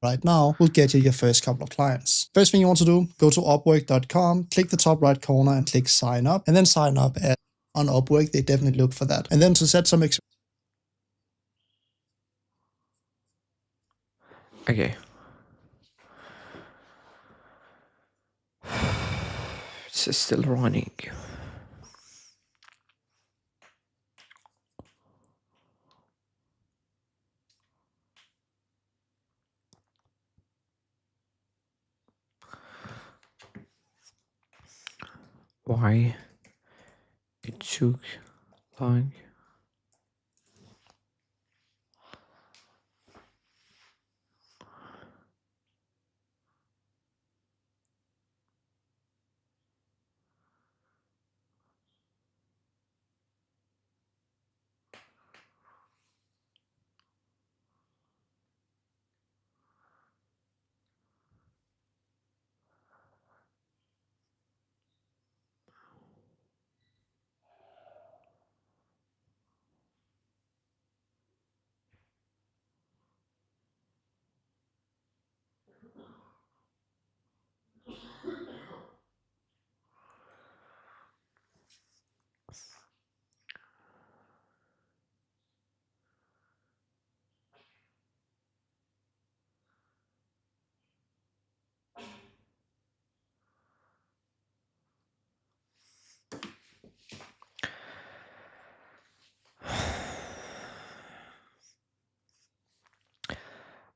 right now will get you your first couple of clients. First thing you want to do, go to upwork.com, click the top right corner and click sign up, and then sign up on Upwork. They definitely look for that. And then to set some Okay. It's still running. Why it took long?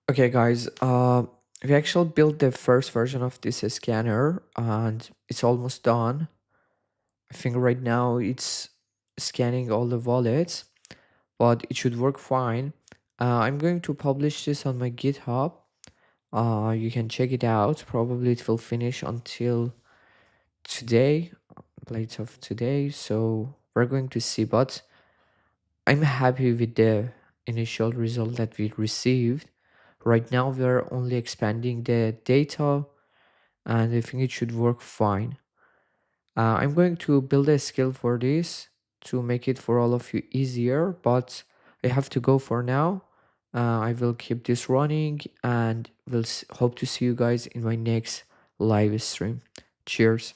Okay, guys. We actually built the first version of this scanner, and it's almost done. I think right now it's scanning all the wallets, but it should work fine. I'm going to publish this on my GitHub. You can check it out. Probably it will finish until today, late of today. So we're going to see, but I'm happy with the initial result that we received. Right now, we're only expanding the data, and I think it should work fine. I'm going to build a skill for this to make it for all of you easier, but I have to go for now. I will keep this running and will hope to see you guys in my next live stream. Cheers.